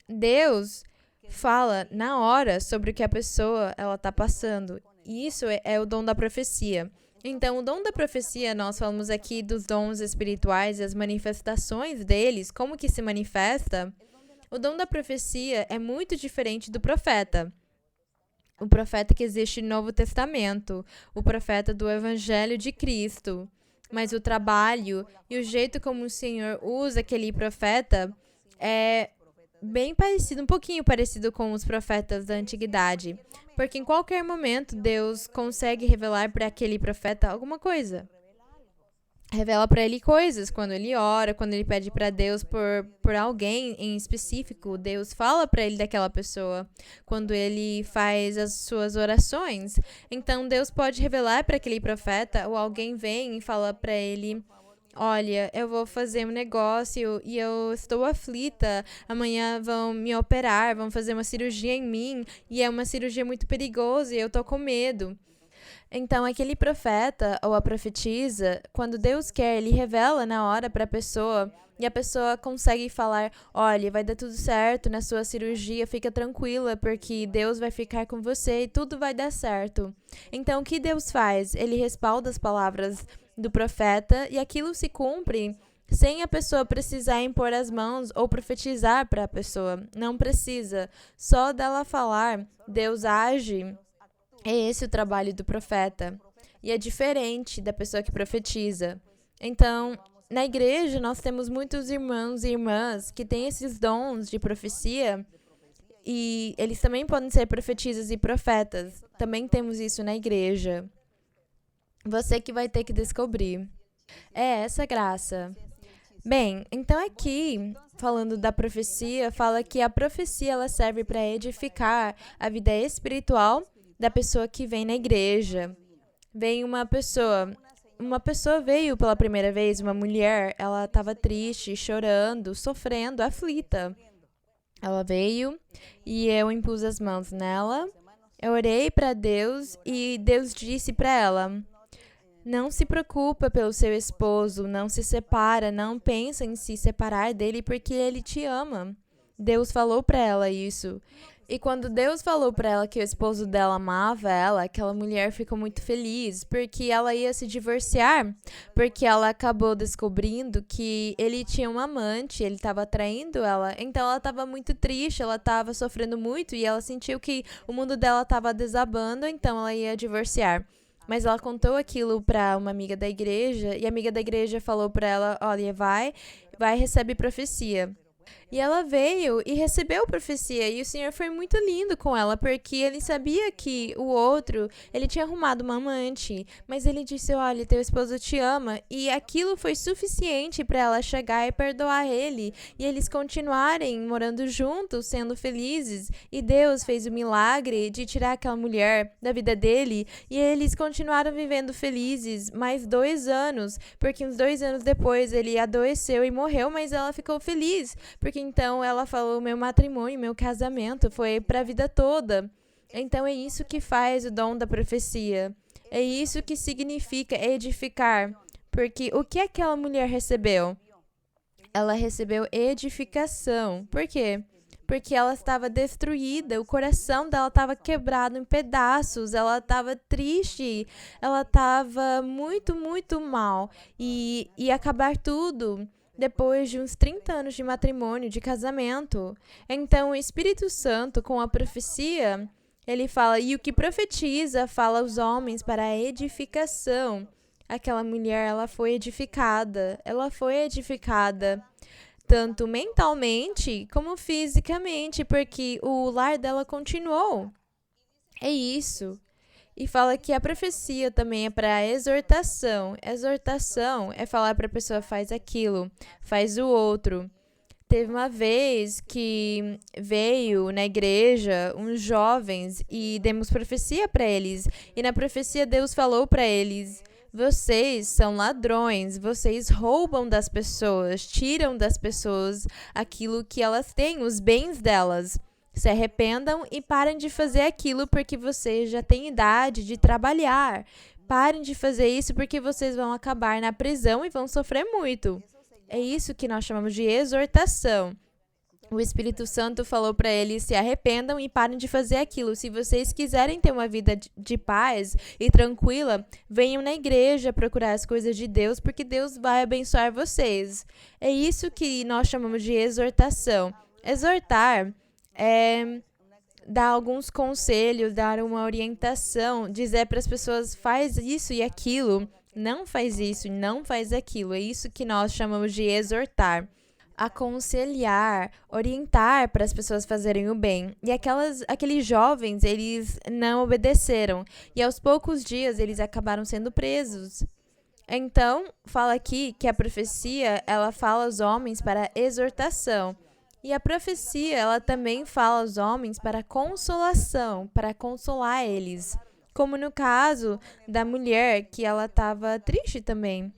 Deus fala na hora sobre o que a pessoa ela está passando. E isso é o dom da profecia. Então, o dom da profecia, nós falamos aqui dos dons espirituais e as manifestações deles, como que se manifesta. O dom da profecia é muito diferente do profeta. O profeta que existe no Novo Testamento, o profeta do Evangelho de Cristo. Mas o trabalho e o jeito como o Senhor usa aquele profeta é bem parecido, um pouquinho parecido com os profetas da antiguidade. Porque em qualquer momento Deus consegue revelar para aquele profeta alguma coisa. Revela para ele coisas quando ele ora, quando ele pede para Deus por alguém em específico. Deus fala para ele daquela pessoa quando ele faz as suas orações. Então Deus pode revelar para aquele profeta ou alguém vem e fala para ele: olha, eu vou fazer um negócio e eu estou aflita. Amanhã vão me operar, vão fazer uma cirurgia em mim e é uma cirurgia muito perigosa e eu tô com medo. Então, aquele profeta ou a profetisa, quando Deus quer, ele revela na hora para a pessoa e a pessoa consegue falar: olha, vai dar tudo certo na sua cirurgia, fica tranquila, porque Deus vai ficar com você e tudo vai dar certo. Então, o que Deus faz? Ele respalda as palavras do profeta e aquilo se cumpre sem a pessoa precisar impor as mãos ou profetizar para a pessoa. Não precisa. Só dela falar, Deus age. É esse o trabalho do profeta. E é diferente da pessoa que profetiza. Então, na igreja, nós temos muitos irmãos e irmãs que têm esses dons de profecia. E eles também podem ser profetisas e profetas. Também temos isso na igreja. Você que vai ter que descobrir. É essa graça. Bem, então aqui, falando da profecia, fala que a profecia ela serve para edificar a vida espiritual da pessoa que vem na igreja. Vem uma pessoa veio pela primeira vez, uma mulher, ela estava triste, chorando, sofrendo, aflita. Ela veio e eu impus as mãos nela, eu orei para Deus e Deus disse para ela: não se preocupa pelo seu esposo, não se separa, não pensa em se separar dele porque ele te ama. Deus falou para ela isso. E quando Deus falou para ela que o esposo dela amava ela, aquela mulher ficou muito feliz, porque ela ia se divorciar, porque ela acabou descobrindo que ele tinha um amante, ele estava traindo ela. Então ela estava muito triste, ela estava sofrendo muito e ela sentiu que o mundo dela estava desabando, então ela ia divorciar. Mas ela contou aquilo para uma amiga da igreja e a amiga da igreja falou para ela: olha, vai receber profecia. E ela veio e recebeu profecia, e o Senhor foi muito lindo com ela, porque ele sabia que o outro, ele tinha arrumado uma amante, mas ele disse: olha, teu esposo te ama, e aquilo foi suficiente para ela chegar e perdoar ele, e eles continuarem morando juntos, sendo felizes, e Deus fez o milagre de tirar aquela mulher da vida dele, e eles continuaram vivendo felizes mais 2 anos, porque uns 2 anos depois ele adoeceu e morreu, mas ela ficou feliz, porque então ela falou: meu matrimônio, meu casamento foi para a vida toda. Então é isso que faz o dom da profecia. É isso que significa edificar. Porque o que aquela mulher recebeu? Ela recebeu edificação. Por quê? porque ela estava destruída, o coração dela estava quebrado em pedaços, ela estava triste, ela estava muito, muito mal. E ia acabar tudo depois de uns 30 anos de matrimônio, de casamento. Então, o Espírito Santo, com a profecia, ele fala, e o que profetiza fala aos homens para a edificação. Aquela mulher, ela foi edificada, tanto mentalmente como fisicamente, porque o lar dela continuou. É isso. E fala que a profecia também é para exortação. Exortação é falar para a pessoa faz aquilo, faz o outro. Teve uma vez que veio na igreja uns jovens e demos profecia para eles. E na profecia Deus falou para eles: vocês são ladrões, vocês roubam das pessoas, tiram das pessoas aquilo que elas têm, os bens delas. Se arrependam e parem de fazer aquilo porque vocês já têm idade de trabalhar. Parem de fazer isso porque vocês vão acabar na prisão e vão sofrer muito. É isso que nós chamamos de exortação. O Espírito Santo falou para eles: se arrependam e parem de fazer aquilo. Se vocês quiserem ter uma vida de paz e tranquila, venham na igreja procurar as coisas de Deus, porque Deus vai abençoar vocês. É isso que nós chamamos de exortação. Exortar é dar alguns conselhos, dar uma orientação, dizer para as pessoas faz isso e aquilo, não faz isso e não faz aquilo. É isso que nós chamamos de exortar. Aconselhar, orientar para as pessoas fazerem o bem. E aqueles jovens, eles não obedeceram. E aos poucos dias, eles acabaram sendo presos. Então, fala aqui que a profecia, ela fala aos homens para exortação. E a profecia, ela também fala aos homens para consolação, para consolar eles. Como no caso da mulher, que ela estava triste também.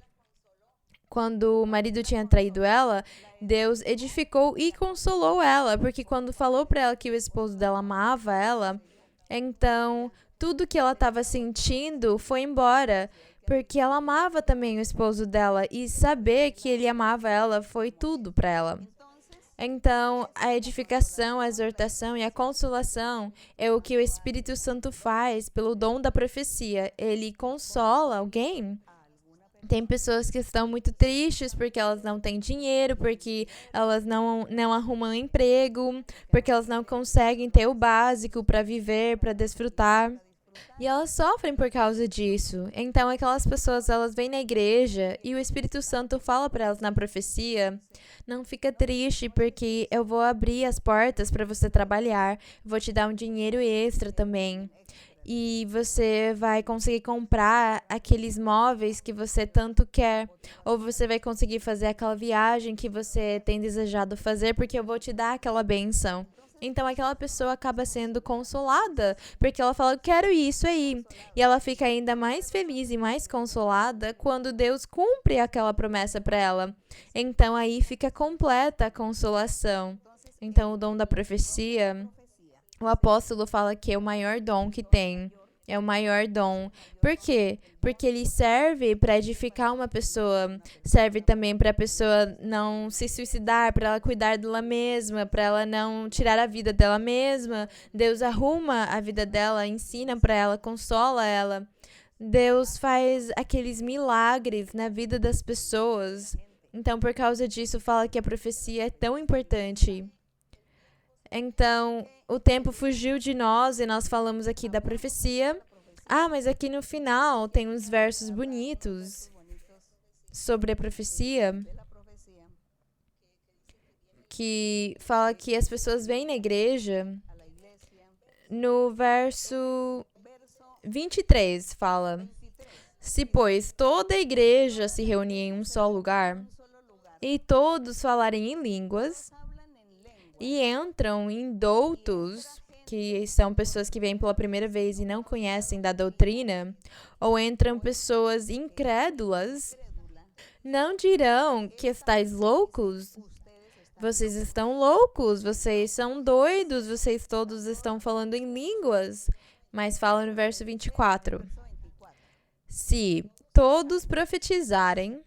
Quando o marido tinha traído ela, Deus edificou e consolou ela, porque quando falou para ela que o esposo dela amava ela, então tudo que ela estava sentindo foi embora, porque ela amava também o esposo dela e saber que ele amava ela foi tudo para ela. Então, a edificação, a exortação e a consolação é o que o Espírito Santo faz pelo dom da profecia. Ele consola alguém. Tem pessoas que estão muito tristes porque elas não têm dinheiro, porque elas não arrumam emprego, porque elas não conseguem ter o básico para viver, para desfrutar. E elas sofrem por causa disso. Então, aquelas pessoas, elas vêm na igreja e o Espírito Santo fala para elas na profecia: não fica triste porque eu vou abrir as portas para você trabalhar, vou te dar um dinheiro extra também. E você vai conseguir comprar aqueles móveis que você tanto quer. Ou você vai conseguir fazer aquela viagem que você tem desejado fazer, porque eu vou te dar aquela bênção. Então, aquela pessoa acaba sendo consolada, porque ela fala, eu quero isso aí. E ela fica ainda mais feliz e mais consolada quando Deus cumpre aquela promessa para ela. Então, aí fica completa a consolação. Então, o dom da profecia, o apóstolo fala que é o maior dom que tem. É o maior dom. Por quê? Porque ele serve para edificar uma pessoa, serve também para a pessoa não se suicidar, para ela cuidar dela mesma, para ela não tirar a vida dela mesma. Deus arruma a vida dela, ensina para ela, consola ela. Deus faz aqueles milagres na vida das pessoas. Então, por causa disso, fala que a profecia é tão importante. Então, o tempo fugiu de nós e nós falamos aqui da profecia. Mas aqui no final tem uns versos bonitos sobre a profecia que fala que as pessoas vêm na igreja. No verso 23 fala: se, pois, toda a igreja se reunir em um só lugar e todos falarem em línguas, e entram indoutos, que são pessoas que vêm pela primeira vez e não conhecem da doutrina, ou entram pessoas incrédulas, não dirão que estáis loucos? Vocês estão loucos, vocês são doidos, vocês todos estão falando em línguas. Mas fala no verso 24. Se todos profetizarem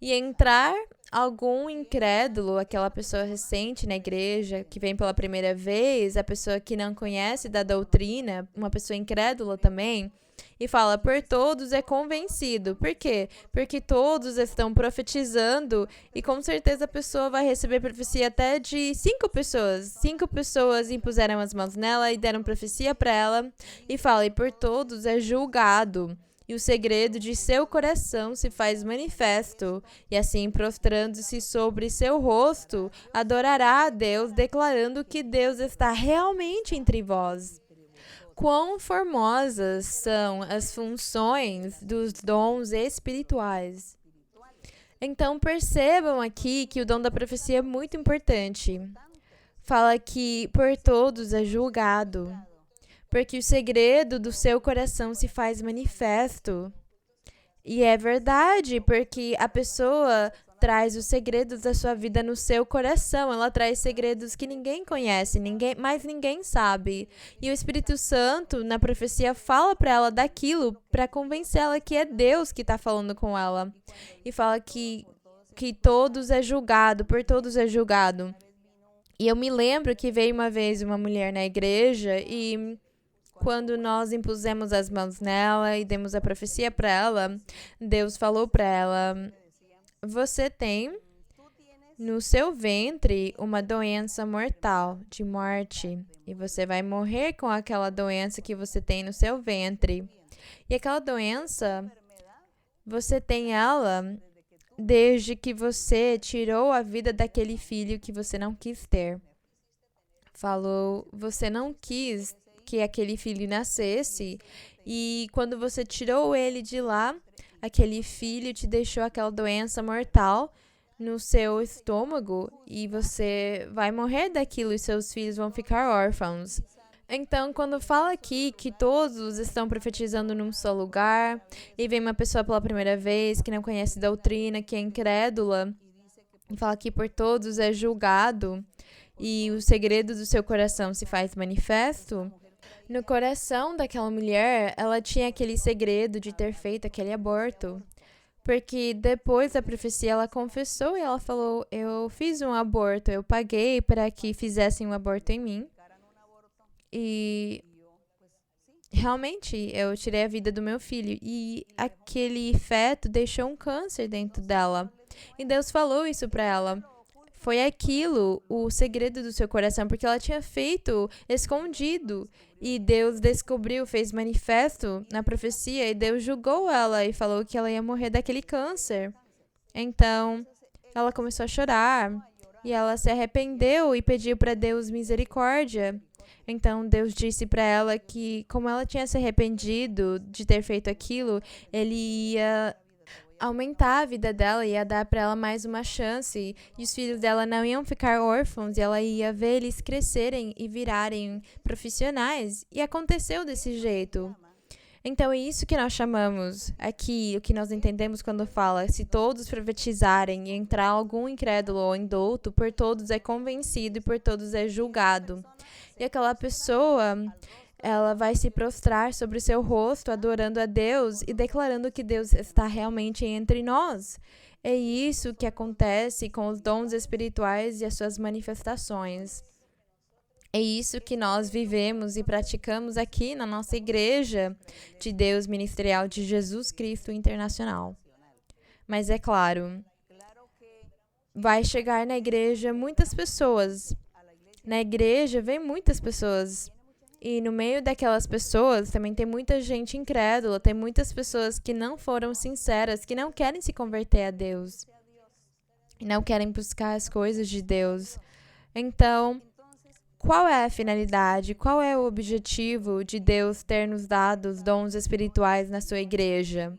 e entrar algum incrédulo, aquela pessoa recente na igreja, que vem pela primeira vez, a pessoa que não conhece da doutrina, uma pessoa incrédula também, e fala, por todos é convencido. Por quê? Porque todos estão profetizando e com certeza a pessoa vai receber profecia até de 5 pessoas. 5 pessoas impuseram as mãos nela e deram profecia para ela e fala, e por todos é julgado. E o segredo de seu coração se faz manifesto, e assim, prostrando-se sobre seu rosto, adorará a Deus, declarando que Deus está realmente entre vós. Quão formosas são as funções dos dons espirituais. Então, percebam aqui que o dom da profecia é muito importante. Fala que por todos é julgado, porque o segredo do seu coração se faz manifesto. E é verdade, porque a pessoa traz os segredos da sua vida no seu coração. Ela traz segredos que ninguém conhece, mas ninguém sabe. E o Espírito Santo, na profecia, fala para ela daquilo para convencê-la que é Deus que está falando com ela. E fala que todos é julgado, por todos é julgado. E eu me lembro que veio uma vez uma mulher na igreja e quando nós impusemos as mãos nela e demos a profecia para ela, Deus falou para ela, você tem no seu ventre uma doença mortal, de morte, e você vai morrer com aquela doença que você tem no seu ventre. E aquela doença, você tem ela desde que você tirou a vida daquele filho que você não quis ter. Falou, você não quis que aquele filho nascesse, e quando você tirou ele de lá, aquele filho te deixou aquela doença mortal no seu estômago, e você vai morrer daquilo e seus filhos vão ficar órfãos. Então, quando fala aqui que todos estão profetizando num só lugar, e vem uma pessoa pela primeira vez que não conhece doutrina, que é incrédula, e fala que por todos é julgado, e o segredo do seu coração se faz manifesto, no coração daquela mulher, ela tinha aquele segredo de ter feito aquele aborto. Porque depois da profecia, ela confessou e ela falou, eu fiz um aborto, eu paguei para que fizessem um aborto em mim. E realmente, eu tirei a vida do meu filho. E aquele feto deixou um câncer dentro dela. E Deus falou isso para ela. Foi aquilo, o segredo do seu coração, porque ela tinha feito escondido. E Deus descobriu, fez manifesto na profecia, e Deus julgou ela e falou que ela ia morrer daquele câncer. Então, ela começou a chorar, e ela se arrependeu e pediu para Deus misericórdia. Então, Deus disse para ela que, como ela tinha se arrependido de ter feito aquilo, Ele ia aumentar a vida dela, ia dar para ela mais uma chance, e os filhos dela não iam ficar órfãos, e ela ia ver eles crescerem e virarem profissionais, e aconteceu desse jeito. Então é isso que nós chamamos aqui, o que nós entendemos quando fala, se todos profetizarem e entrar algum incrédulo ou indouto, por todos é convencido e por todos é julgado. E aquela pessoa, ela vai se prostrar sobre o seu rosto, adorando a Deus e declarando que Deus está realmente entre nós. É isso que acontece com os dons espirituais e as suas manifestações. É isso que nós vivemos e praticamos aqui na nossa Igreja de Deus Ministerial de Jesus Cristo Internacional. Mas é claro, vai chegar na igreja muitas pessoas. Na igreja vem muitas pessoas. E no meio daquelas pessoas também tem muita gente incrédula, tem muitas pessoas que não foram sinceras, que não querem se converter a Deus, e não querem buscar as coisas de Deus. Então, qual é a finalidade, qual é o objetivo de Deus ter nos dado os dons espirituais na sua igreja?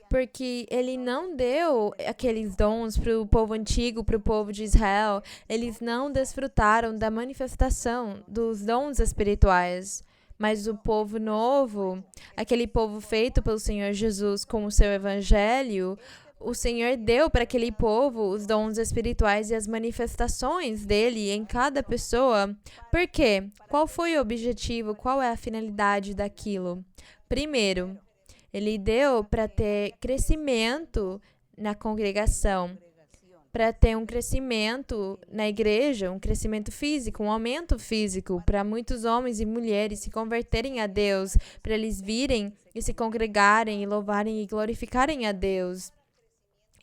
Porque Ele não deu aqueles dons para o povo antigo, para o povo de Israel. Eles não desfrutaram da manifestação dos dons espirituais. Mas o povo novo, aquele povo feito pelo Senhor Jesus com o seu evangelho, o Senhor deu para aquele povo os dons espirituais e as manifestações dele em cada pessoa. Por quê? Qual foi o objetivo? Qual é a finalidade daquilo? Primeiro, Ele deu para ter crescimento na congregação. para ter um crescimento na igreja, um crescimento físico, um aumento físico, para muitos homens e mulheres se converterem a Deus, para eles virem e se congregarem e louvarem e glorificarem a Deus.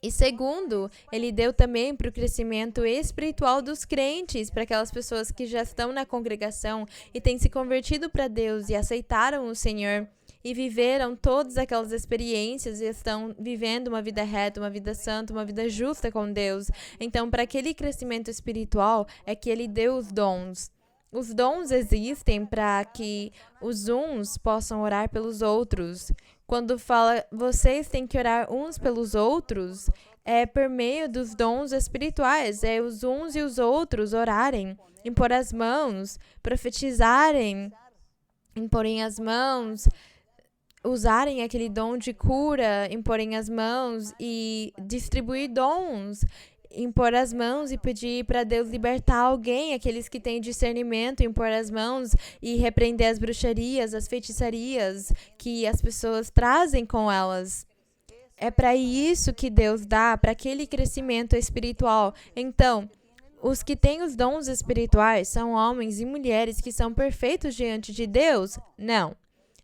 E segundo, ele deu também para o crescimento espiritual dos crentes, para aquelas pessoas que já estão na congregação e têm se convertido para Deus e aceitaram o Senhor e viveram todas aquelas experiências e estão vivendo uma vida reta, uma vida santa, uma vida justa com Deus. Então, para aquele crescimento espiritual é que ele deu os dons. Os dons existem para que os uns possam orar pelos outros. Quando fala, vocês têm que orar uns pelos outros, é por meio dos dons espirituais, é os uns e os outros orarem, impor as mãos, profetizarem, imporem as mãos, usarem aquele dom de cura, imporem as mãos e distribuir dons, impor as mãos e pedir para Deus libertar alguém, aqueles que têm discernimento, impor as mãos e repreender as bruxarias, as feitiçarias que as pessoas trazem com elas. É para isso que Deus dá, para aquele crescimento espiritual. Então, os que têm os dons espirituais são homens e mulheres que são perfeitos diante de Deus? Não.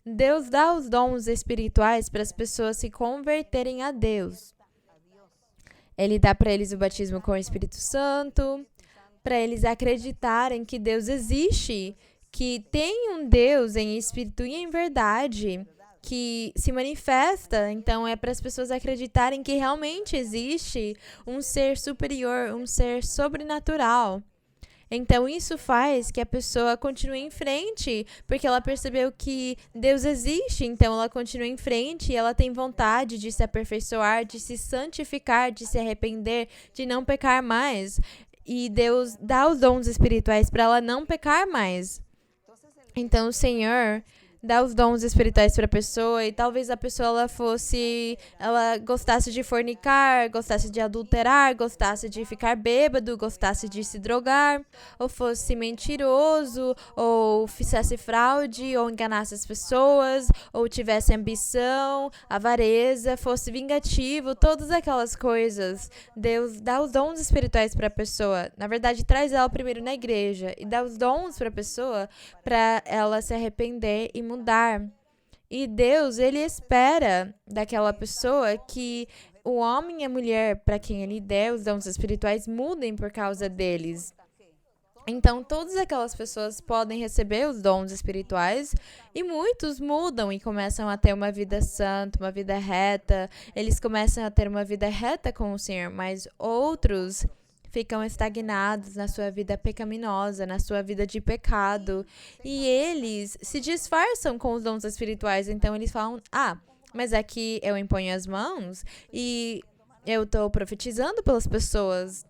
Deus dá os dons espirituais para as pessoas se converterem a Deus. Ele dá para eles o batismo com o Espírito Santo, para eles acreditarem que Deus existe, que tem um Deus em espírito e em verdade, que se manifesta. Então, é para as pessoas acreditarem que realmente existe um ser superior, um ser sobrenatural. Então, isso faz que a pessoa continue em frente, porque ela percebeu que Deus existe, então ela continua em frente e ela tem vontade de se aperfeiçoar, de se santificar, de se arrepender, de não pecar mais. E Deus dá os dons espirituais para ela não pecar mais. Então, o Senhor dá os dons espirituais para a pessoa e talvez a pessoa ela gostasse de fornicar, gostasse de adulterar, gostasse de ficar bêbado, gostasse de se drogar, ou fosse mentiroso, ou fizesse fraude, ou enganasse as pessoas, ou tivesse ambição, avareza, fosse vingativo, todas aquelas coisas. Deus dá os dons espirituais para a pessoa. Na verdade, traz ela primeiro na igreja e dá os dons para a pessoa para ela se arrepender e mudar. E Deus, ele espera daquela pessoa que o homem e a mulher para quem ele der os dons espirituais mudem por causa deles. Então, todas aquelas pessoas podem receber os dons espirituais e muitos mudam e começam a ter uma vida santa, uma vida reta. Eles começam a ter uma vida reta com o Senhor, mas outros ficam estagnados na sua vida pecaminosa, na sua vida de pecado. E eles se disfarçam com os dons espirituais. Então, eles falam, mas aqui eu imponho as mãos e eu estou profetizando pelas pessoas.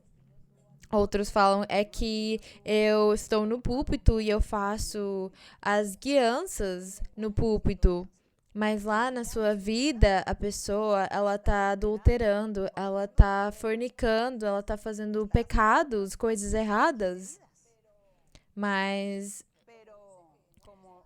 Outros falam, é que eu estou no púlpito e eu faço as guianças no púlpito. Mas lá na sua vida, a pessoa, ela tá adulterando, ela tá fornicando, ela tá fazendo pecados, coisas erradas. Mas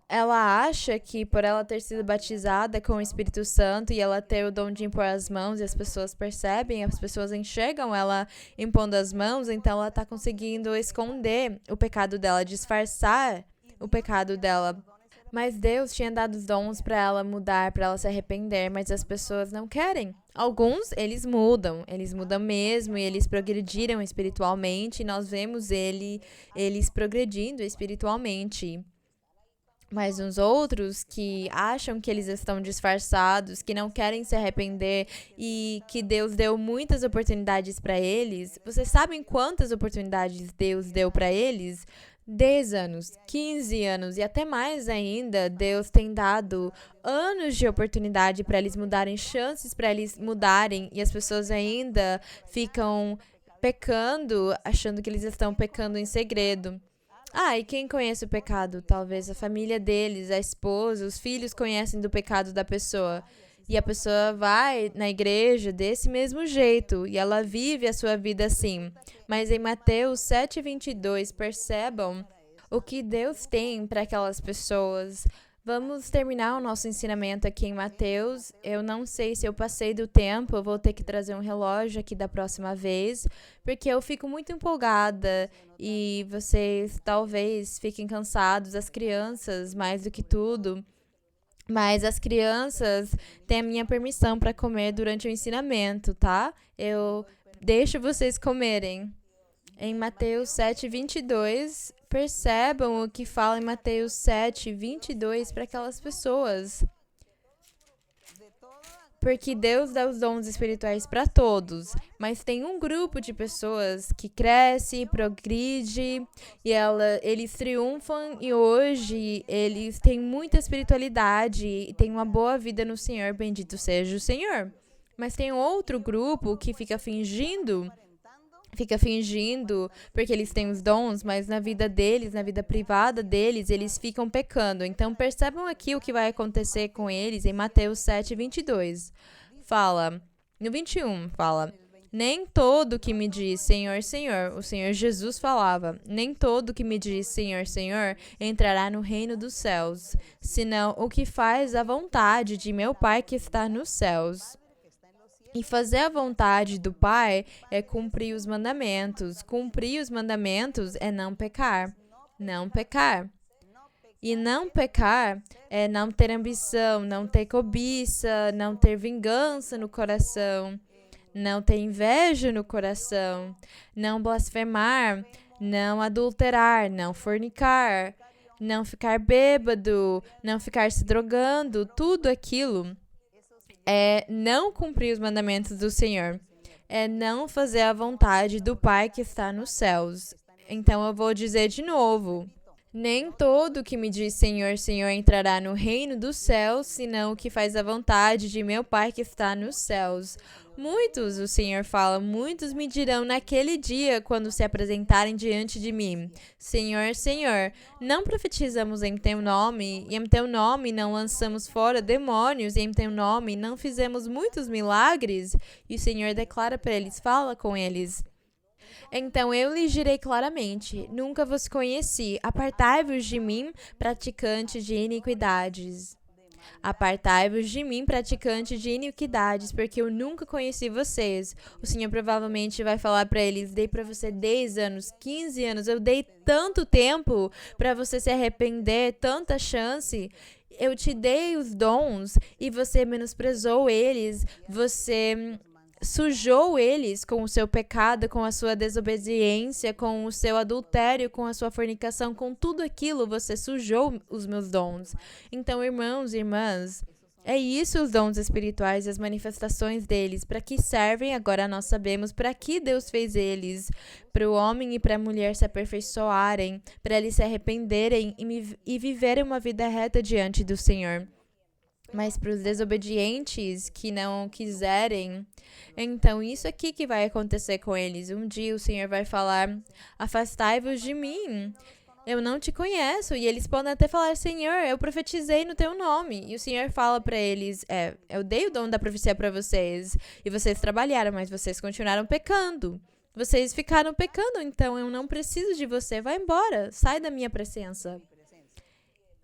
ela acha que por ela ter sido batizada com o Espírito Santo e ela ter o dom de impor as mãos e as pessoas percebem, as pessoas enxergam ela impondo as mãos, então ela tá conseguindo esconder o pecado dela, disfarçar o pecado dela. Mas Deus tinha dado os dons para ela mudar, para ela se arrepender, mas as pessoas não querem. Alguns, eles mudam mesmo e eles progrediram espiritualmente e nós vemos eles progredindo espiritualmente. Mas uns outros que acham que eles estão disfarçados, que não querem se arrepender e que Deus deu muitas oportunidades para eles. Vocês sabem quantas oportunidades Deus deu para eles? 10 anos, 15 anos e até mais ainda, Deus tem dado anos de oportunidade para eles mudarem, chances para eles mudarem e as pessoas ainda ficam pecando, achando que eles estão pecando em segredo. E quem conhece o pecado? Talvez a família deles, a esposa, os filhos conhecem do pecado da pessoa. E a pessoa vai na igreja desse mesmo jeito e ela vive a sua vida assim. Mas em Mateus 7:22, percebam o que Deus tem para aquelas pessoas. Vamos terminar o nosso ensinamento aqui em Mateus. Eu não sei se eu passei do tempo, eu vou ter que trazer um relógio aqui da próxima vez, porque eu fico muito empolgada e vocês talvez fiquem cansados, as crianças mais do que tudo. Mas as crianças têm a minha permissão para comer durante o ensinamento, tá? Eu deixo vocês comerem. Em Mateus 7:22, percebam o que fala em Mateus 7:22 para aquelas pessoas. Porque Deus dá os dons espirituais para todos, mas tem um grupo de pessoas que cresce, progride e eles triunfam e hoje eles têm muita espiritualidade e têm uma boa vida no Senhor, bendito seja o Senhor. Mas tem outro grupo que fica fingindo porque eles têm os dons, mas na vida deles, na vida privada deles, eles ficam pecando. Então percebam aqui o que vai acontecer com eles em Mateus 7:22. Fala, no 21, fala: nem todo que me diz Senhor, Senhor, o Senhor Jesus falava, nem todo que me diz Senhor, Senhor, entrará no reino dos céus, senão o que faz a vontade de meu Pai que está nos céus. E fazer a vontade do Pai é cumprir os mandamentos. Cumprir os mandamentos é não pecar. Não pecar. E não pecar é não ter ambição, não ter cobiça, não ter vingança no coração, não ter inveja no coração, não blasfemar, não adulterar, não fornicar, não ficar bêbado, não ficar se drogando, tudo aquilo é não cumprir os mandamentos do Senhor, é não fazer a vontade do Pai que está nos céus. Então eu vou dizer de novo: nem todo que me diz Senhor, Senhor entrará no reino dos céus, senão o que faz a vontade de meu Pai que está nos céus. Muitos, o Senhor fala, muitos me dirão naquele dia, quando se apresentarem diante de mim: Senhor, Senhor, não profetizamos em teu nome, e em teu nome não lançamos fora demônios, e em teu nome não fizemos muitos milagres? E o Senhor declara para eles, fala com eles: então eu lhes direi claramente: nunca vos conheci, apartai-vos de mim, praticantes de iniquidades. Apartai-vos de mim, praticantes de iniquidades, porque eu nunca conheci vocês. O Senhor provavelmente vai falar para eles: dei para você 10 anos, 15 anos, eu dei tanto tempo para você se arrepender, tanta chance. Eu te dei os dons e você menosprezou eles, você sujou eles com o seu pecado, com a sua desobediência, com o seu adultério, com a sua fornicação, com tudo aquilo você sujou os meus dons. Então, irmãos e irmãs, é isso os dons espirituais e as manifestações deles. Para que servem? Agora nós sabemos para que Deus fez eles. Para o homem e para a mulher se aperfeiçoarem, para eles se arrependerem e viverem uma vida reta diante do Senhor. Mas para os desobedientes que não quiserem, então isso aqui que vai acontecer com eles. Um dia o Senhor vai falar: afastai-vos de mim, eu não te conheço. E eles podem até falar: Senhor, eu profetizei no teu nome. E o Senhor fala para eles: eu dei o dom da profecia para vocês e vocês trabalharam, mas vocês continuaram pecando. Vocês ficaram pecando, então eu não preciso de você. Vai embora, sai da minha presença.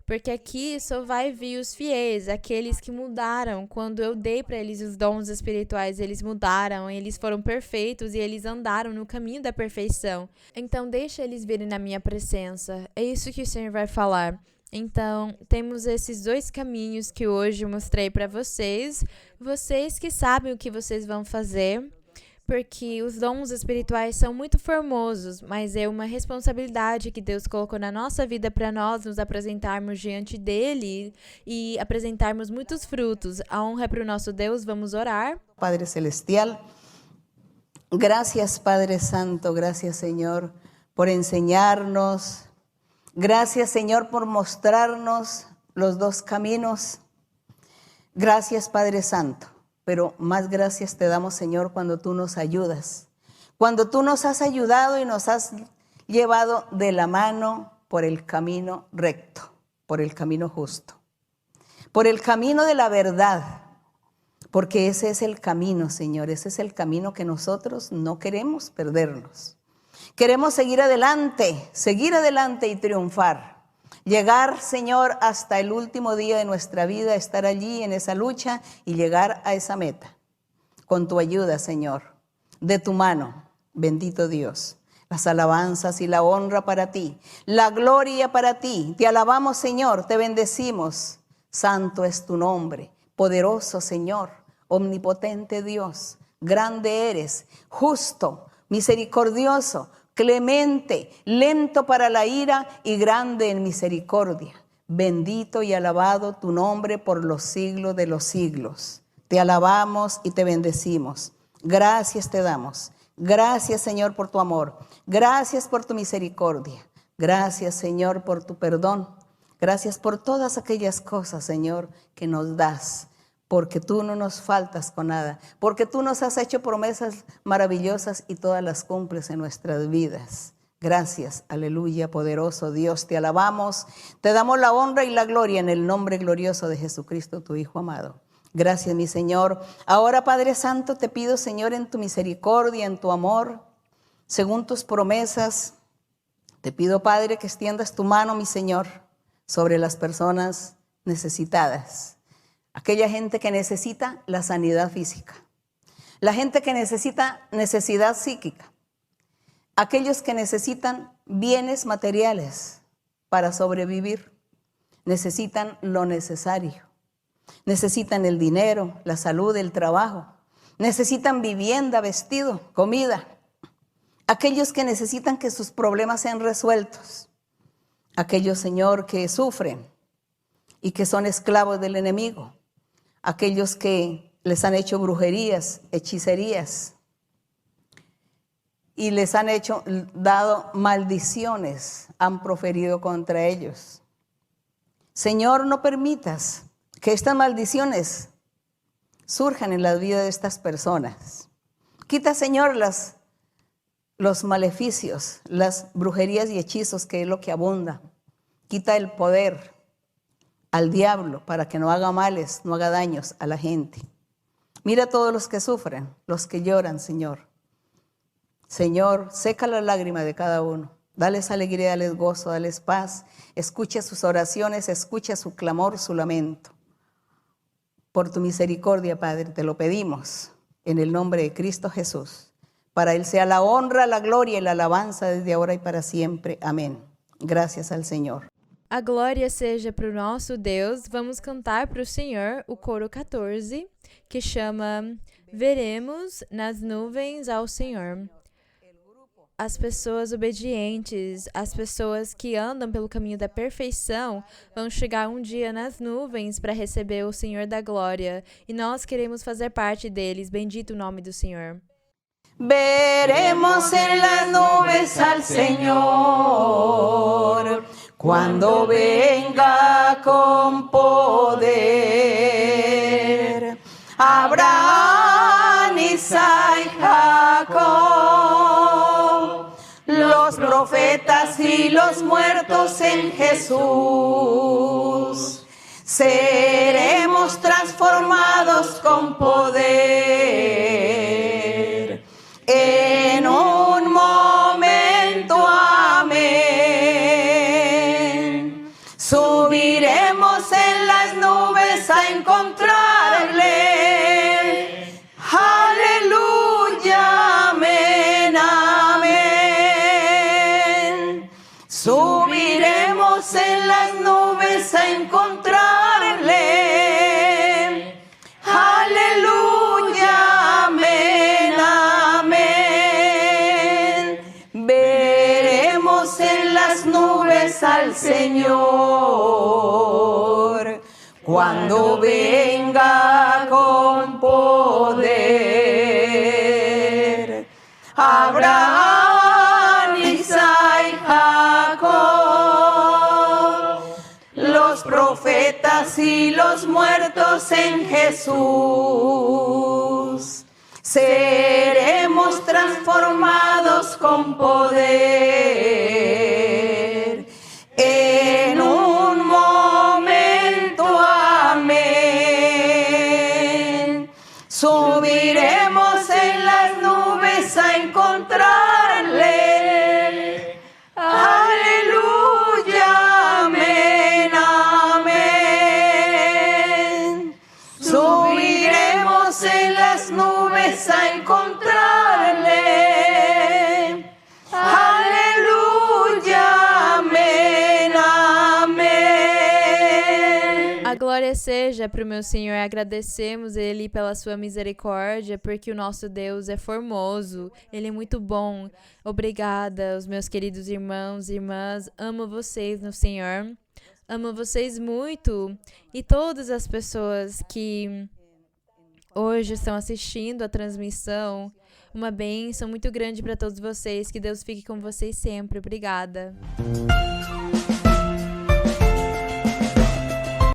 Porque aqui só vai vir os fiéis, aqueles que mudaram. Quando eu dei para eles os dons espirituais, eles mudaram, eles foram perfeitos e eles andaram no caminho da perfeição. Então, deixa eles virem na minha presença. É isso que o Senhor vai falar. Então, temos esses dois caminhos que hoje eu mostrei para vocês. Vocês que sabem o que vocês vão fazer. Porque os dons espirituais são muito formosos, mas é uma responsabilidade que Deus colocou na nossa vida para nós nos apresentarmos diante dele e apresentarmos muitos frutos. A honra é para o nosso Deus. Vamos orar. Padre Celestial, gracias Padre Santo, gracias Señor por enseñarnos, gracias Señor por mostrarnos los dos caminos, gracias Padre Santo. Pero más gracias te damos, Señor, cuando tú nos ayudas. Cuando tú nos has ayudado y nos has llevado de la mano por el camino recto, por el camino justo, por el camino de la verdad. Porque ese es el camino, Señor, ese es el camino que nosotros no queremos perdernos. Queremos seguir adelante y triunfar. Llegar, Señor, hasta el último día de nuestra vida, estar allí en esa lucha y llegar a esa meta. Con tu ayuda, Señor, de tu mano, bendito Dios. Las alabanzas y la honra para ti, la gloria para ti. Te alabamos, Señor, te bendecimos. Santo es tu nombre, poderoso Señor, omnipotente Dios. Grande eres, justo, misericordioso, clemente, lento para la ira y grande en misericordia. Bendito y alabado tu nombre por los siglos de los siglos. Te alabamos y te bendecimos. Gracias te damos. Gracias, Señor, por tu amor. Gracias por tu misericordia. Gracias, Señor, por tu perdón. Gracias por todas aquellas cosas, Señor, que nos das. Porque tú no nos faltas con nada. Porque tú nos has hecho promesas maravillosas y todas las cumples en nuestras vidas. Gracias, aleluya, poderoso Dios. Te alabamos, te damos la honra y la gloria en el nombre glorioso de Jesucristo, tu Hijo amado. Gracias, mi Señor. Ahora, Padre Santo, te pido, Señor, en tu misericordia, en tu amor, según tus promesas, te pido, Padre, que extiendas tu mano, mi Señor, sobre las personas necesitadas. Aquella gente que necesita la sanidad física. La gente que necesita necesidad psíquica. Aquellos que necesitan bienes materiales para sobrevivir. Necesitan lo necesario. Necesitan el dinero, la salud, el trabajo. Necesitan vivienda, vestido, comida. Aquellos que necesitan que sus problemas sean resueltos. Aquellos, Señor, que sufren y que son esclavos del enemigo. Aquellos que les han hecho brujerías, hechicerías y les han dado maldiciones, han proferido contra ellos. Señor, no permitas que estas maldiciones surjan en la vida de estas personas. Quita, Señor, los maleficios, las brujerías y hechizos, que es lo que abunda. Quita el poder al diablo para que no haga males, no haga daños a la gente. Mira a todos los que sufren, los que lloran, Señor. Señor, seca la lágrima de cada uno. Dales alegría, dales gozo, dales paz. Escucha sus oraciones, escucha su clamor, su lamento. Por tu misericordia, Padre, te lo pedimos en el nombre de Cristo Jesús. Para Él sea la honra, la gloria y la alabanza desde ahora y para siempre. Amén. Gracias al Señor. A glória seja para o nosso Deus. Vamos cantar para o Senhor o coro 14, que chama Veremos nas nuvens ao Senhor. As pessoas obedientes, as pessoas que andam pelo caminho da perfeição, vão chegar um dia nas nuvens para receber o Senhor da glória. E nós queremos fazer parte deles. Bendito o nome do Senhor. Veremos en las nubes al Señor cuando venga con poder. Abraham, Isaac, Jacob, los profetas y los muertos en Jesús, seremos transformados con poder. En un momento, amén. Subiremos en las nubes a encontrarle. Aleluya, amén, amén. Subiremos en las nubes a encontrarle. Aleluya, amén, amén. Veremos en las nubes al Señor cuando venga con poder. Abraham, Isaac, Jacob, los profetas y los muertos en Jesús, seremos transformados con poder. En un momento, amén. Subiremos en las nubes a encontrarle. Aleluya, amén. glória seja para o meu Senhor. Agradecemos Ele pela sua misericórdia, porque o nosso Deus é formoso, Ele é muito bom. Obrigada, os meus queridos irmãos e irmãs. Amo vocês no Senhor. Amo vocês muito. E todas as pessoas que hoje estão assistindo a transmissão, uma bênção muito grande para todos vocês. Que Deus fique com vocês sempre. Obrigada.